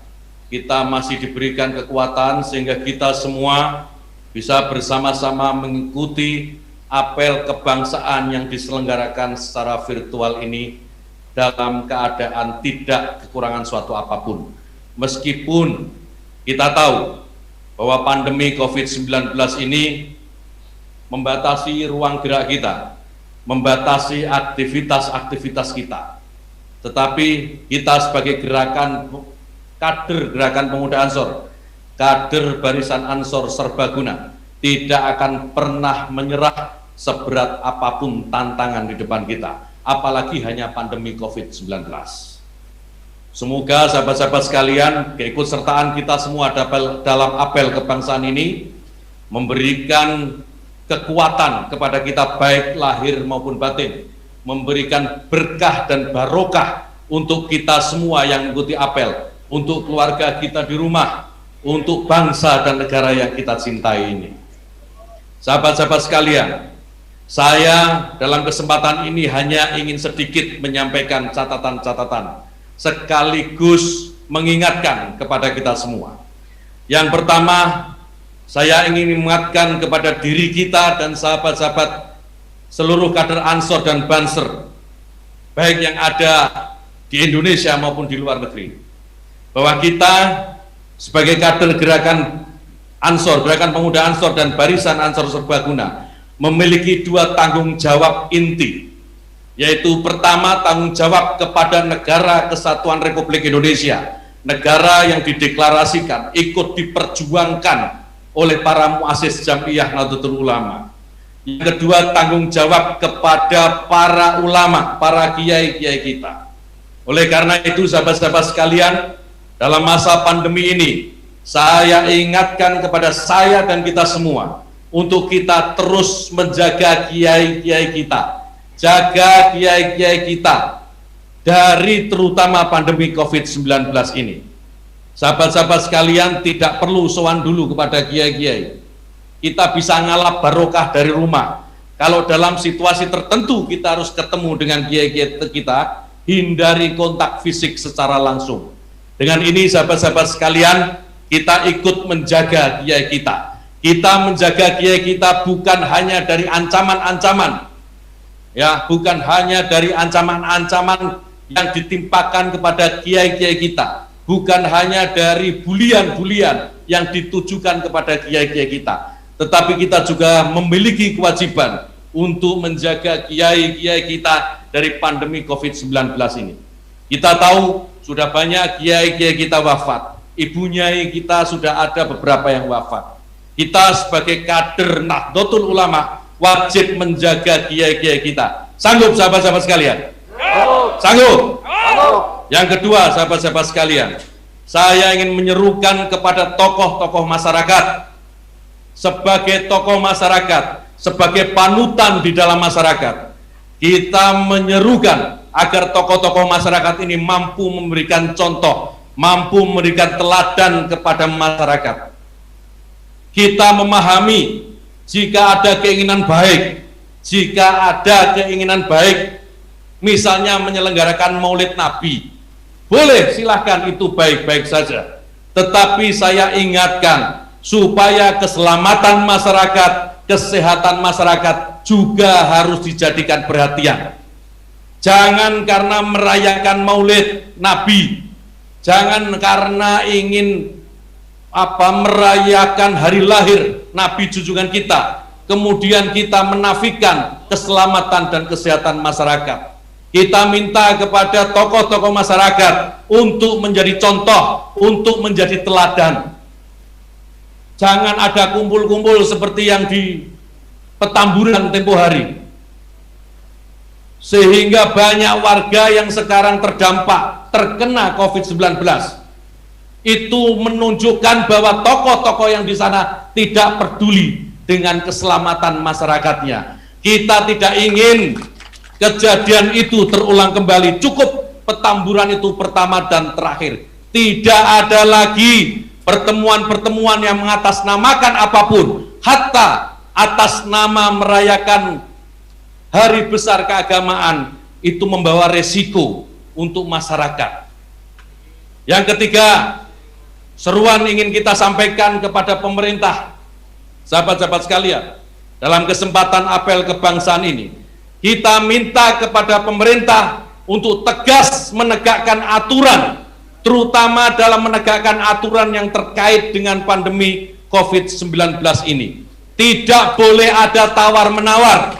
kita masih diberikan kekuatan sehingga kita semua bisa bersama-sama mengikuti apel kebangsaan yang diselenggarakan secara virtual ini dalam keadaan tidak kekurangan suatu apapun. Meskipun kita tahu bahwa pandemi COVID-19 ini membatasi ruang gerak kita, membatasi aktivitas-aktivitas kita. Tetapi kita sebagai kader Gerakan Pemuda Ansor, kader Barisan Ansor Serbaguna, tidak akan pernah menyerah seberat apapun tantangan di depan kita, apalagi hanya pandemi COVID-19. Semoga sahabat-sahabat sekalian, keikutsertaan kita semua dalam apel kebangsaan ini memberikan kekuatan kepada kita baik lahir maupun batin, memberikan berkah dan barokah untuk kita semua yang mengikuti apel, untuk keluarga kita di rumah, untuk bangsa dan negara yang kita cintai ini. Sahabat-sahabat sekalian, saya dalam kesempatan ini hanya ingin sedikit menyampaikan catatan-catatan sekaligus mengingatkan kepada kita semua. Yang pertama, saya ingin mengingatkan kepada diri kita dan sahabat-sahabat seluruh kader Ansor dan Banser, baik yang ada di Indonesia maupun di luar negeri, bahwa kita sebagai kader Gerakan Ansor, Gerakan Pemuda Ansor dan Barisan Ansor Serbaguna memiliki dua tanggung jawab inti, yaitu pertama tanggung jawab kepada Negara Kesatuan Republik Indonesia, negara yang dideklarasikan ikut diperjuangkan oleh para muassis Jam'iyah Nahdlatul Ulama. Yang kedua tanggung jawab kepada para ulama, para kiai-kiai kita. Oleh karena itu sahabat-sahabat sekalian, dalam masa pandemi ini saya ingatkan kepada saya dan kita semua untuk kita terus menjaga kiai-kiai kita, jaga kiai-kiai kita dari terutama pandemi COVID-19 ini. Sahabat-sahabat sekalian, tidak perlu sowan dulu kepada kiai-kiai. Kita bisa ngalap barokah dari rumah. Kalau dalam situasi tertentu kita harus ketemu dengan kiai-kiai kita, hindari kontak fisik secara langsung. Dengan ini sahabat-sahabat sekalian, kita ikut menjaga kiai kita. Kita menjaga kiai kita bukan hanya dari ancaman-ancaman, ya, bukan hanya dari ancaman-ancaman yang ditimpakan kepada kiai-kiai kita, bukan hanya dari bulian-bulian yang ditujukan kepada kiai-kiai kita, tetapi kita juga memiliki kewajiban untuk menjaga kiai-kiai kita dari pandemi COVID-19 ini. Kita tahu sudah banyak kiai-kiai kita wafat, ibu nyai kita sudah ada beberapa yang wafat. Kita sebagai kader Nahdlatul Ulama wajib menjaga kiai-kiai kita. Sanggup sahabat-sahabat sekalian? Sanggup? Yang kedua sahabat-sahabat sekalian, saya ingin menyerukan kepada tokoh-tokoh masyarakat, sebagai tokoh masyarakat, sebagai panutan di dalam masyarakat, kita menyerukan agar tokoh-tokoh masyarakat ini mampu memberikan contoh, mampu memberikan teladan kepada masyarakat. Kita memahami jika ada keinginan baik, misalnya menyelenggarakan Maulid Nabi, boleh, silahkan, itu baik-baik saja. Tetapi saya ingatkan supaya keselamatan masyarakat, kesehatan masyarakat juga harus dijadikan perhatian. Jangan karena merayakan Maulid Nabi, jangan karena ingin merayakan hari lahir Nabi junjungan kita, kemudian kita menafikan keselamatan dan kesehatan masyarakat. Kita minta kepada tokoh-tokoh masyarakat untuk menjadi contoh, untuk menjadi teladan. Jangan ada kumpul-kumpul seperti yang di Petamburan tempo hari, sehingga banyak warga yang sekarang terdampak, terkena COVID-19. Itu menunjukkan bahwa tokoh-tokoh yang di sana tidak peduli dengan keselamatan masyarakatnya. Kita tidak ingin kejadian itu terulang kembali. Cukup Petamburan itu pertama dan terakhir. Tidak ada lagi pertemuan-pertemuan yang mengatasnamakan apapun, hatta atas nama merayakan hari besar keagamaan, itu membawa resiko untuk masyarakat. Yang ketiga, seruan ingin kita sampaikan kepada pemerintah, sahabat-sahabat sekalian. Dalam kesempatan apel kebangsaan ini, kita minta kepada pemerintah untuk tegas menegakkan aturan, terutama dalam menegakkan aturan yang terkait dengan pandemi COVID-19 ini. Tidak boleh ada tawar-menawar.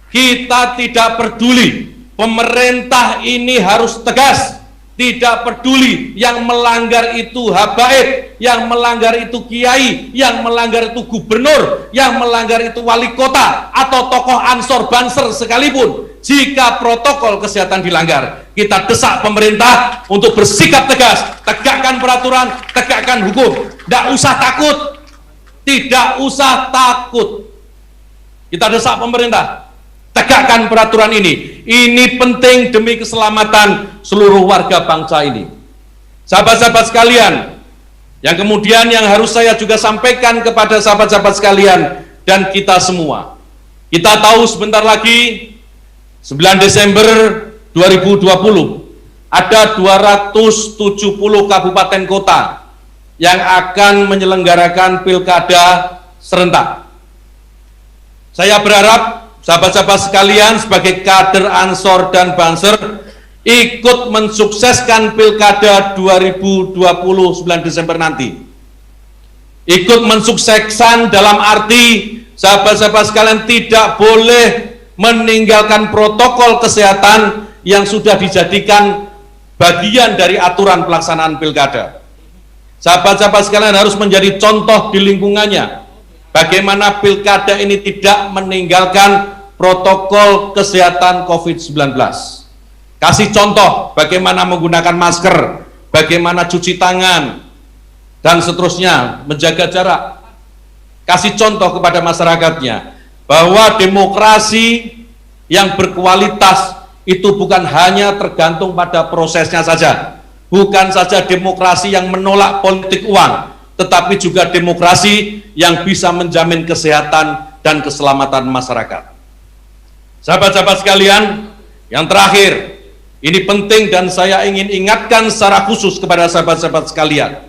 Kita tidak peduli, pemerintah ini harus tegas. Tidak peduli yang melanggar itu habaib, yang melanggar itu kiai, yang melanggar itu gubernur, yang melanggar itu wali kota atau tokoh ansor banser sekalipun. Jika protokol kesehatan dilanggar, kita desak pemerintah untuk bersikap tegas, tegakkan peraturan, tegakkan hukum. Tidak usah takut, tidak usah takut. Kita desak pemerintah, tegakkan peraturan ini. Ini penting demi keselamatan seluruh warga bangsa ini. Sahabat-sahabat sekalian, yang kemudian yang harus saya juga sampaikan kepada sahabat-sahabat sekalian dan kita semua. Kita tahu sebentar lagi 9 Desember 2020 ada 270 kabupaten kota yang akan menyelenggarakan pilkada serentak. Saya berharap sahabat-sahabat sekalian sebagai kader Ansor dan Banser ikut mensukseskan pilkada 2020 9 Desember nanti. Ikut mensukseskan dalam arti sahabat-sahabat sekalian tidak boleh meninggalkan protokol kesehatan yang sudah dijadikan bagian dari aturan pelaksanaan pilkada. Sahabat-sahabat sekalian harus menjadi contoh di lingkungannya. Bagaimana pilkada ini tidak meninggalkan protokol kesehatan COVID-19. Kasih contoh bagaimana menggunakan masker, bagaimana cuci tangan, dan seterusnya, menjaga jarak. Kasih contoh kepada masyarakatnya bahwa demokrasi yang berkualitas itu bukan hanya tergantung pada prosesnya saja. Bukan saja demokrasi yang menolak politik uang, tetapi juga demokrasi yang bisa menjamin kesehatan dan keselamatan masyarakat. Sahabat-sahabat sekalian, yang terakhir, ini penting dan saya ingin ingatkan secara khusus kepada sahabat-sahabat sekalian.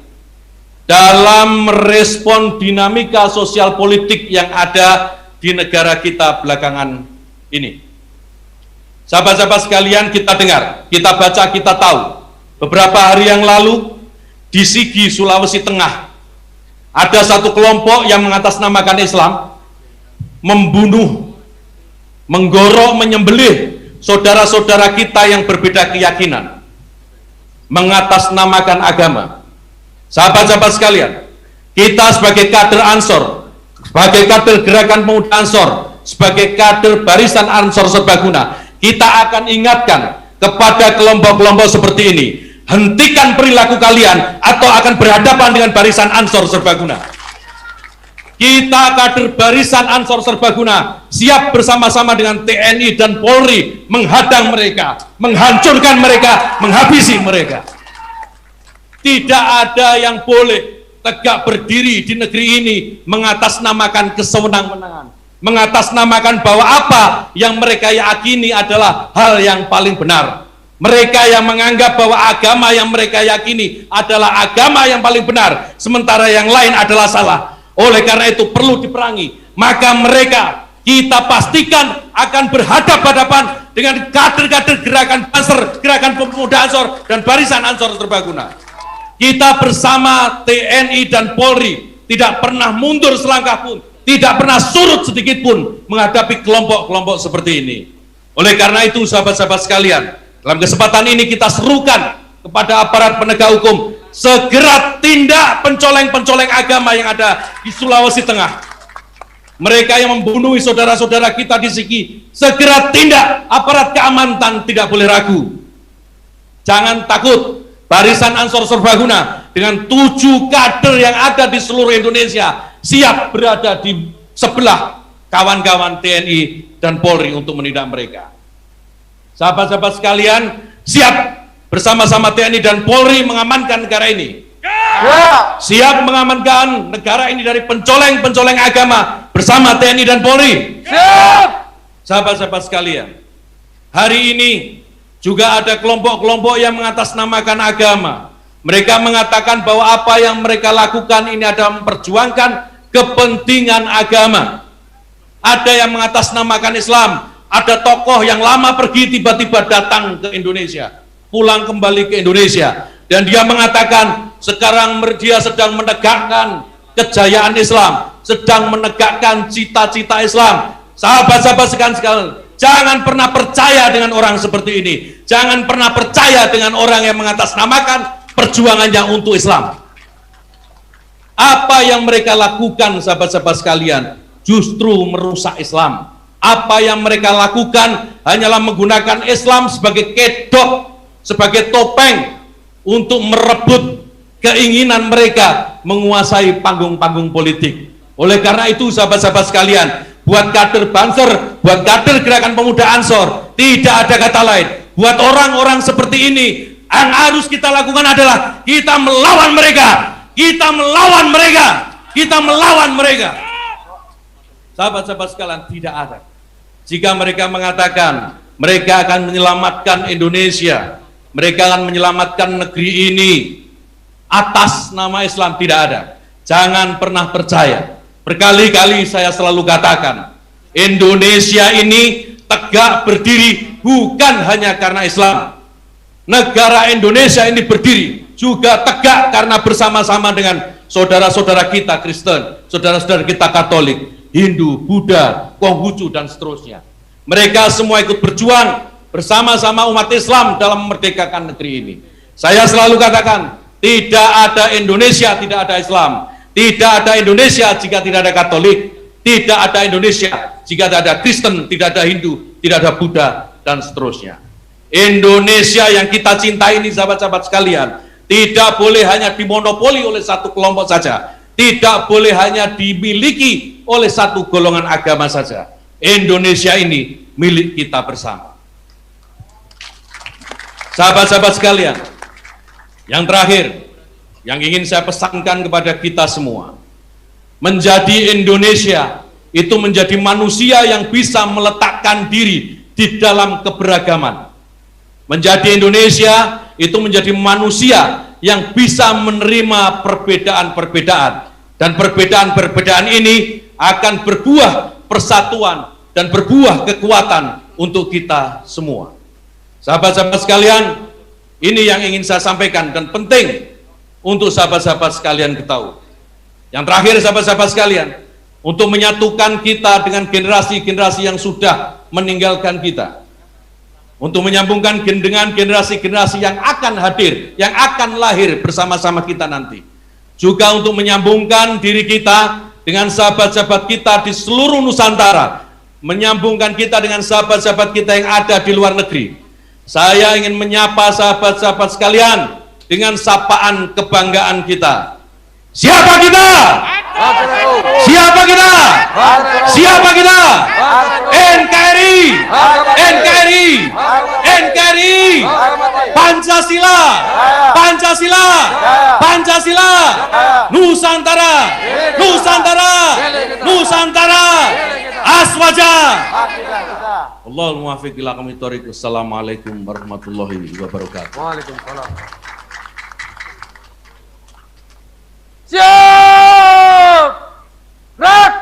Dalam merespon dinamika sosial politik yang ada di negara kita belakangan ini. Sahabat-sahabat sekalian, kita dengar, kita baca, kita tahu. Beberapa hari yang lalu, di Sigi, Sulawesi Tengah, ada satu kelompok yang mengatasnamakan Islam, membunuh, menggorok, menyembelih saudara-saudara kita yang berbeda keyakinan, mengatasnamakan agama. Sahabat-sahabat sekalian, kita sebagai kader Ansor, sebagai kader Gerakan Pemuda Ansor, sebagai kader Barisan Ansor Serbaguna, kita akan ingatkan kepada kelompok-kelompok seperti ini, hentikan perilaku kalian atau akan berhadapan dengan Barisan Ansor Serbaguna. Kita kader Barisan Ansor Serbaguna siap bersama-sama dengan TNI dan Polri menghadang mereka, menghancurkan mereka, menghabisi mereka. Tidak ada yang boleh tegak berdiri di negeri ini mengatasnamakan kesewenang-wenangan, mengatasnamakan bahwa apa yang mereka yakini adalah hal yang paling benar. Mereka yang menganggap bahwa agama yang mereka yakini adalah agama yang paling benar, sementara yang lain adalah salah. Oleh karena itu perlu diperangi. Maka mereka kita pastikan akan berhadapan-hadapan dengan kader-kader Gerakan Banser, Gerakan Pemuda Ansor, dan Barisan Ansor Serbaguna. Kita bersama TNI dan Polri tidak pernah mundur selangkah pun, tidak pernah surut sedikit pun menghadapi kelompok-kelompok seperti ini. Oleh karena itu sahabat-sahabat sekalian, dalam kesempatan ini kita serukan kepada aparat penegak hukum segera tindak pencoleng-pencoleng agama yang ada di Sulawesi Tengah. Mereka yang membunuh saudara-saudara kita di Sigi, segera tindak. Aparat keamanan tidak boleh ragu. Jangan takut. Barisan Ansor Serbaguna dengan 7 kader yang ada di seluruh Indonesia siap berada di sebelah kawan-kawan TNI dan Polri untuk menindak mereka. Sahabat-sahabat sekalian, siap bersama-sama TNI dan Polri mengamankan negara ini. Siap mengamankan negara ini dari pencoleng-pencoleng agama bersama TNI dan Polri. Sahabat-sahabat sekalian, hari ini juga ada kelompok-kelompok yang mengatasnamakan agama, Mereka mengatakan bahwa apa yang mereka lakukan ini adalah memperjuangkan kepentingan agama. Ada yang mengatasnamakan Islam, ada tokoh yang lama pergi tiba-tiba datang ke Indonesia, pulang kembali ke Indonesia, dan dia mengatakan sekarang dia sedang menegakkan kejayaan Islam, sedang menegakkan cita-cita Islam. Sahabat-sahabat sekalian, jangan pernah percaya dengan orang seperti ini. Jangan pernah percaya dengan orang yang mengatasnamakan perjuangannya untuk Islam. Apa yang mereka lakukan, sahabat-sahabat sekalian, justru merusak Islam. Apa yang mereka lakukan hanyalah menggunakan Islam sebagai kedok, sebagai topeng untuk merebut keinginan mereka menguasai panggung-panggung politik. Oleh karena itu, sahabat-sahabat sekalian, buat kader Banser, buat kader Gerakan Pemuda Ansor, tidak ada kata lain. Buat orang-orang seperti ini, yang harus kita lakukan adalah kita melawan mereka. Kita melawan mereka. Kita melawan mereka. Sahabat-sahabat sekalian, tidak ada. Jika mereka mengatakan mereka akan menyelamatkan Indonesia, mereka akan menyelamatkan negeri ini atas nama Islam, tidak ada. Jangan pernah percaya. Berkali-kali saya selalu katakan, Indonesia ini tegak berdiri bukan hanya karena Islam. Negara Indonesia ini berdiri juga tegak karena bersama-sama dengan saudara-saudara kita Kristen, saudara-saudara kita Katolik, Hindu, Buddha, Konghucu, dan seterusnya. Mereka semua ikut berjuang bersama-sama umat Islam dalam memerdekakan negeri ini. Saya selalu katakan, tidak ada Indonesia, tidak ada Islam. Tidak ada Indonesia jika tidak ada Katolik. Tidak ada Indonesia jika tidak ada Kristen, tidak ada Hindu, tidak ada Buddha, dan seterusnya. Indonesia yang kita cintai ini, sahabat-sahabat sekalian, tidak boleh hanya dimonopoli oleh satu kelompok saja. Tidak boleh hanya dimiliki oleh satu golongan agama saja. Indonesia ini milik kita bersama. Sahabat-sahabat sekalian, yang terakhir, yang ingin saya pesankan kepada kita semua, menjadi Indonesia itu menjadi manusia yang bisa meletakkan diri di dalam keberagaman. Menjadi Indonesia itu menjadi manusia yang bisa menerima perbedaan-perbedaan, dan perbedaan-perbedaan ini akan berbuah persatuan dan berbuah kekuatan untuk kita semua. Sahabat-sahabat sekalian, ini yang ingin saya sampaikan dan penting untuk sahabat-sahabat sekalian ketahui. Yang terakhir, sahabat-sahabat sekalian, untuk menyatukan kita dengan generasi-generasi yang sudah meninggalkan kita, untuk menyambungkan dengan generasi-generasi yang akan hadir, yang akan lahir bersama-sama kita nanti, juga untuk menyambungkan diri kita dengan sahabat-sahabat kita di seluruh Nusantara, menyambungkan kita dengan sahabat-sahabat kita yang ada di luar negeri. Saya ingin menyapa sahabat-sahabat sekalian dengan sapaan kebanggaan kita. Siapa kita? Siapa kita? Siapa kita? NKRI, NKRI, NKRI, Pancasila, Pancasila, Pancasila, Nusantara, Nusantara, Nusantara, Aswaja. Allahul muwaffiq ila aqwamit thoriq. Assalamualaikum warahmatullahi wabarakatuh. Waalaikumsalam. Siap! Gerak!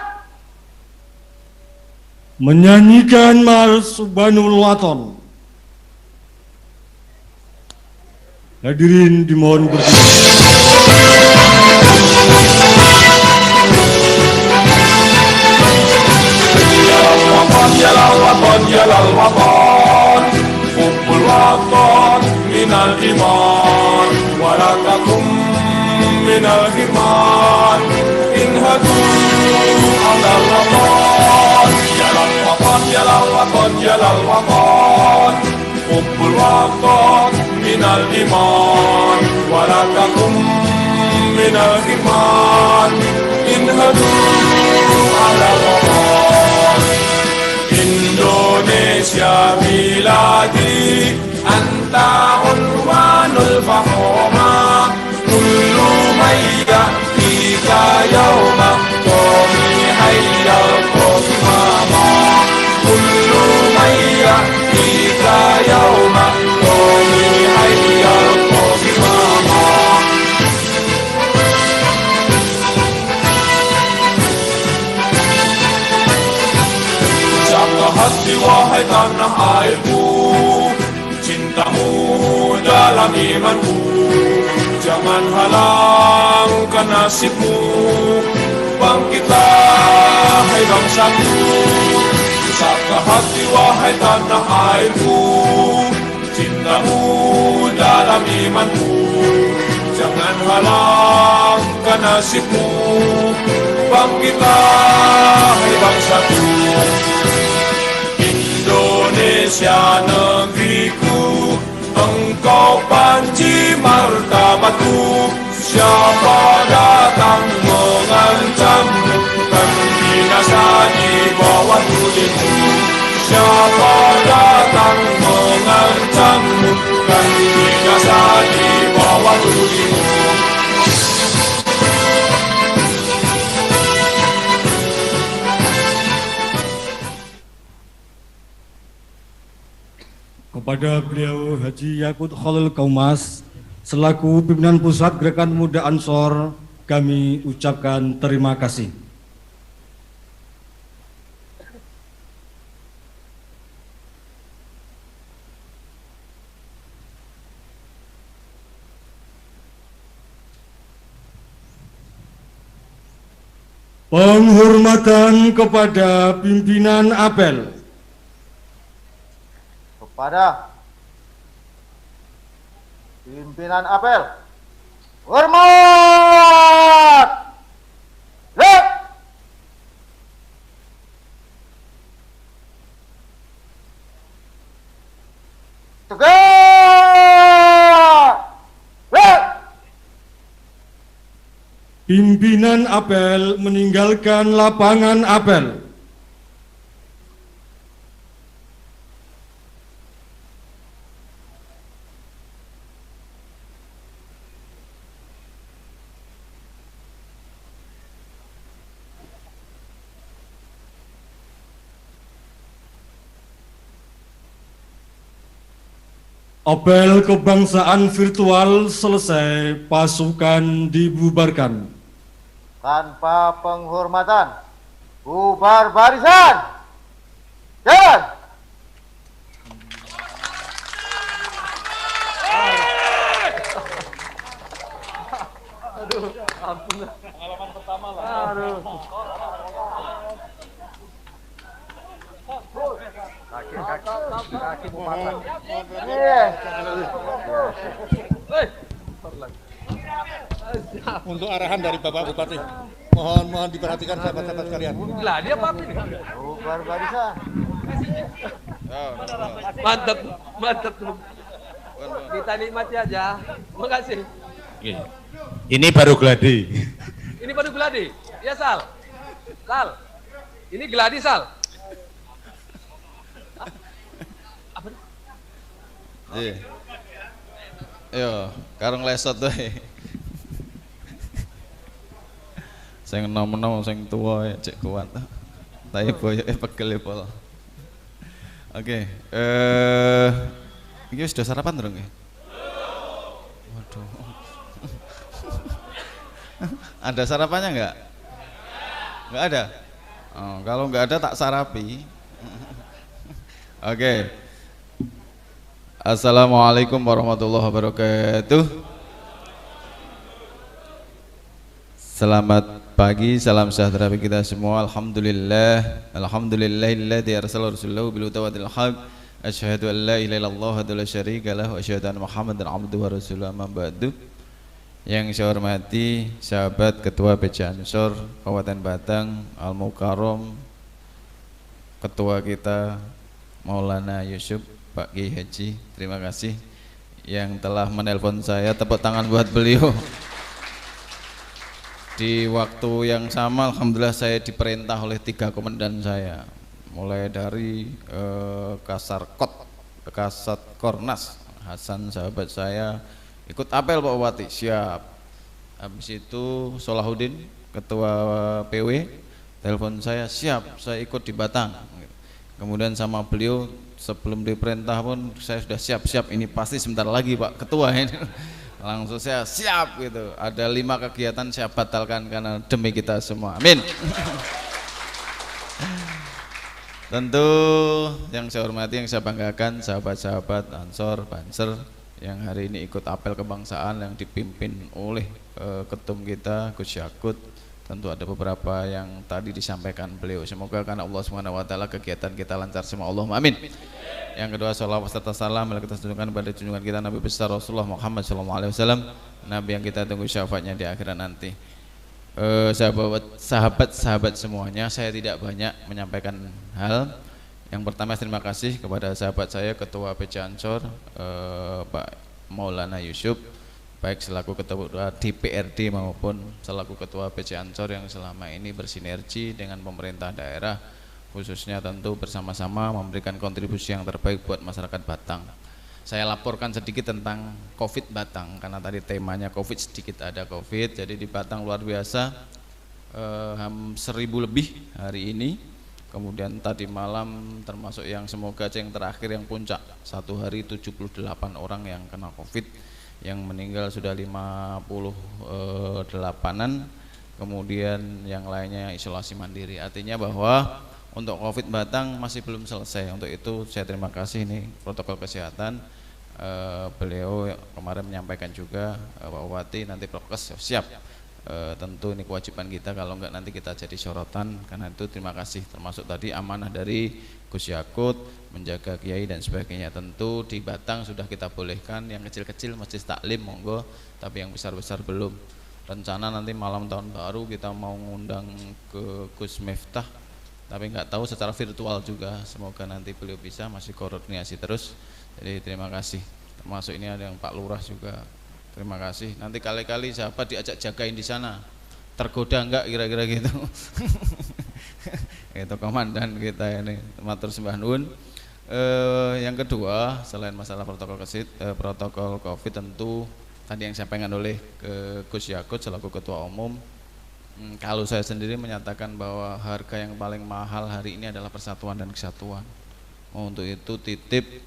Menyanyikan Mars Banul Waton. Hadirin dimohon berdiri. Yalal waton, yalal waton, hubbul waton minal iman, warakakum minal hirman, inhadu alal waton. Yalal waton, yalal waton, yalal waton, hubbul waton minal iman, warakakum minal hirman, inhadu alal waton. Indonesia biladi anta unwanul fahoma, kullu mayya tika yawma qawmi hayyal qawmama, kullu mayya tika yawma qawmi hayyal qawmama. hati wahai tanah airku, cintamu dalam imanku. Jangan halangkan nasibmu, bangkitlah hai bangsaku. Saka hati wahai tanah airku, cintamu dalam imanku. Jangan halangkan nasibmu, bangkitlah hai bangsaku. Indonesia negeriku, engkau panji martabatku. Siapa datang mengancam, kan binasa di bawah tulimu. Siapa datang mengancam, kan binasa di bawah tulimu. Kepada beliau Haji Yakut Khalil Kaumas selaku pimpinan Pusat Gerakan Pemuda Ansor, kami ucapkan terima kasih. Penghormatan kepada pimpinan apel. Kepada pimpinan apel, hormat. Lek. Tegak. Lek. Pimpinan apel meninggalkan lapangan apel. Apel kebangsaan virtual selesai, pasukan dibubarkan. Tanpa penghormatan, bubar barisan. Jalan. Aduh, ampun. Pengalaman pertama lah. Aduh. Kaki mau patah. Untuk arahan dari Bapak Bupati, mohon diperhatikan sahabat-sahabat sekalian. Gladi apa ini? Bubar barisan. Mantap, mantap. Kita nikmati aja. Makasih. Ini baru gladi. Ini baru gladi. Ya Sal. Sal. Ini gladi Sal. Iya. Yo, karung lesot tuh. Sing enom-enom sing tuwa cek kuat. Tapi boyoke pegel pol. Oke, ini sudah sarapan dong ya? Waduh. Ada sarapannya enggak? Enggak ada? Oh, kalau enggak ada tak sarapi. Oke. Assalamualaikum warahmatullahi wabarakatuh. Selamat pagi, salam sejahtera bagi kita semua. Alhamdulillah, alhamdulillahilladzi arsala rasulahu bil huda wa dinil haq. Asyhadu an la ilaha illallah wa la syarika lahu wa asyhadu anna Muhammadan abduhu wa rasuluhu amma ba'du. Yang saya hormati sahabat Ketua PJ Ansor Kabupaten Batang Al Mukarram, Ketua kita Maulana Yusuf Pak Kiai Haji, terima kasih yang telah menelpon saya. Tepuk tangan buat beliau. Di waktu yang sama, alhamdulillah saya diperintah oleh 3 komandan saya, mulai dari Kasat Kornas Hasan sahabat saya ikut apel Pak Bupati, siap. Habis itu Solahuddin Ketua PW telepon saya, siap, saya ikut di Batang. Kemudian sama beliau sebelum diperintah pun saya sudah siap-siap, ini pasti sebentar lagi Pak Ketua ini. Langsung saya siap gitu. Ada 5 kegiatan saya batalkan karena demi kita semua. Amin. Tentu yang saya hormati, yang saya banggakan sahabat-sahabat Ansor, Banser yang hari ini ikut apel kebangsaan yang dipimpin oleh ketum kita Gus Yakut. Tentu ada beberapa yang tadi disampaikan beliau. Semoga karena Allah SWT kegiatan kita lancar semua. Allahumma amin. Yang kedua, sholawat serta salam kita tunjukkan pada junjungan kita Nabi besar Rasulullah Muhammad SAW, Nabi yang kita tunggu syafaatnya di akhirat nanti. Sahabat-sahabat semuanya, saya tidak banyak menyampaikan hal. Yang pertama, terima kasih kepada sahabat saya Ketua PC Ansor Pak Maulana Yusuf, baik selaku Ketua DPRD maupun selaku Ketua PC Ansor yang selama ini bersinergi dengan pemerintah daerah, khususnya tentu bersama-sama memberikan kontribusi yang terbaik buat masyarakat Batang. Saya laporkan sedikit tentang COVID Batang, karena tadi temanya COVID, sedikit ada COVID. Jadi di Batang luar biasa, 1.000 lebih hari ini. Kemudian tadi malam termasuk yang semoga yang terakhir yang puncak, satu hari 78 orang yang kena COVID, yang meninggal sudah 58-an, kemudian yang lainnya isolasi mandiri. Artinya bahwa untuk COVID Batang masih belum selesai. Untuk itu saya terima kasih ini protokol kesehatan. Beliau kemarin menyampaikan juga Pak Bupati nanti prokes siap. Tentu ini kewajiban kita, kalau enggak nanti kita jadi sorotan. Karena itu terima kasih, termasuk tadi amanah dari Gus Yakut menjaga kiai dan sebagainya. Tentu di Batang sudah kita bolehkan yang kecil-kecil masjid taklim monggo, tapi yang besar-besar belum. Rencana nanti malam tahun baru kita mau ngundang ke Gus Miftah, tapi nggak tahu secara virtual juga. Semoga nanti beliau bisa, masih koordinasi terus. Jadi terima kasih. Termasuk ini ada yang Pak Lurah juga. Terima kasih. Nanti kali-kali sahabat diajak jagain di sana. Tergoda enggak kira-kira gitu. Itu komandan kita ini. Matur sembah nuwun. Yang kedua, selain masalah protokol COVID, tentu tadi yang disampaikan oleh Gus Yakut selaku Ketua Umum. Kalau saya sendiri menyatakan bahwa harga yang paling mahal hari ini adalah persatuan dan kesatuan. Untuk itu titip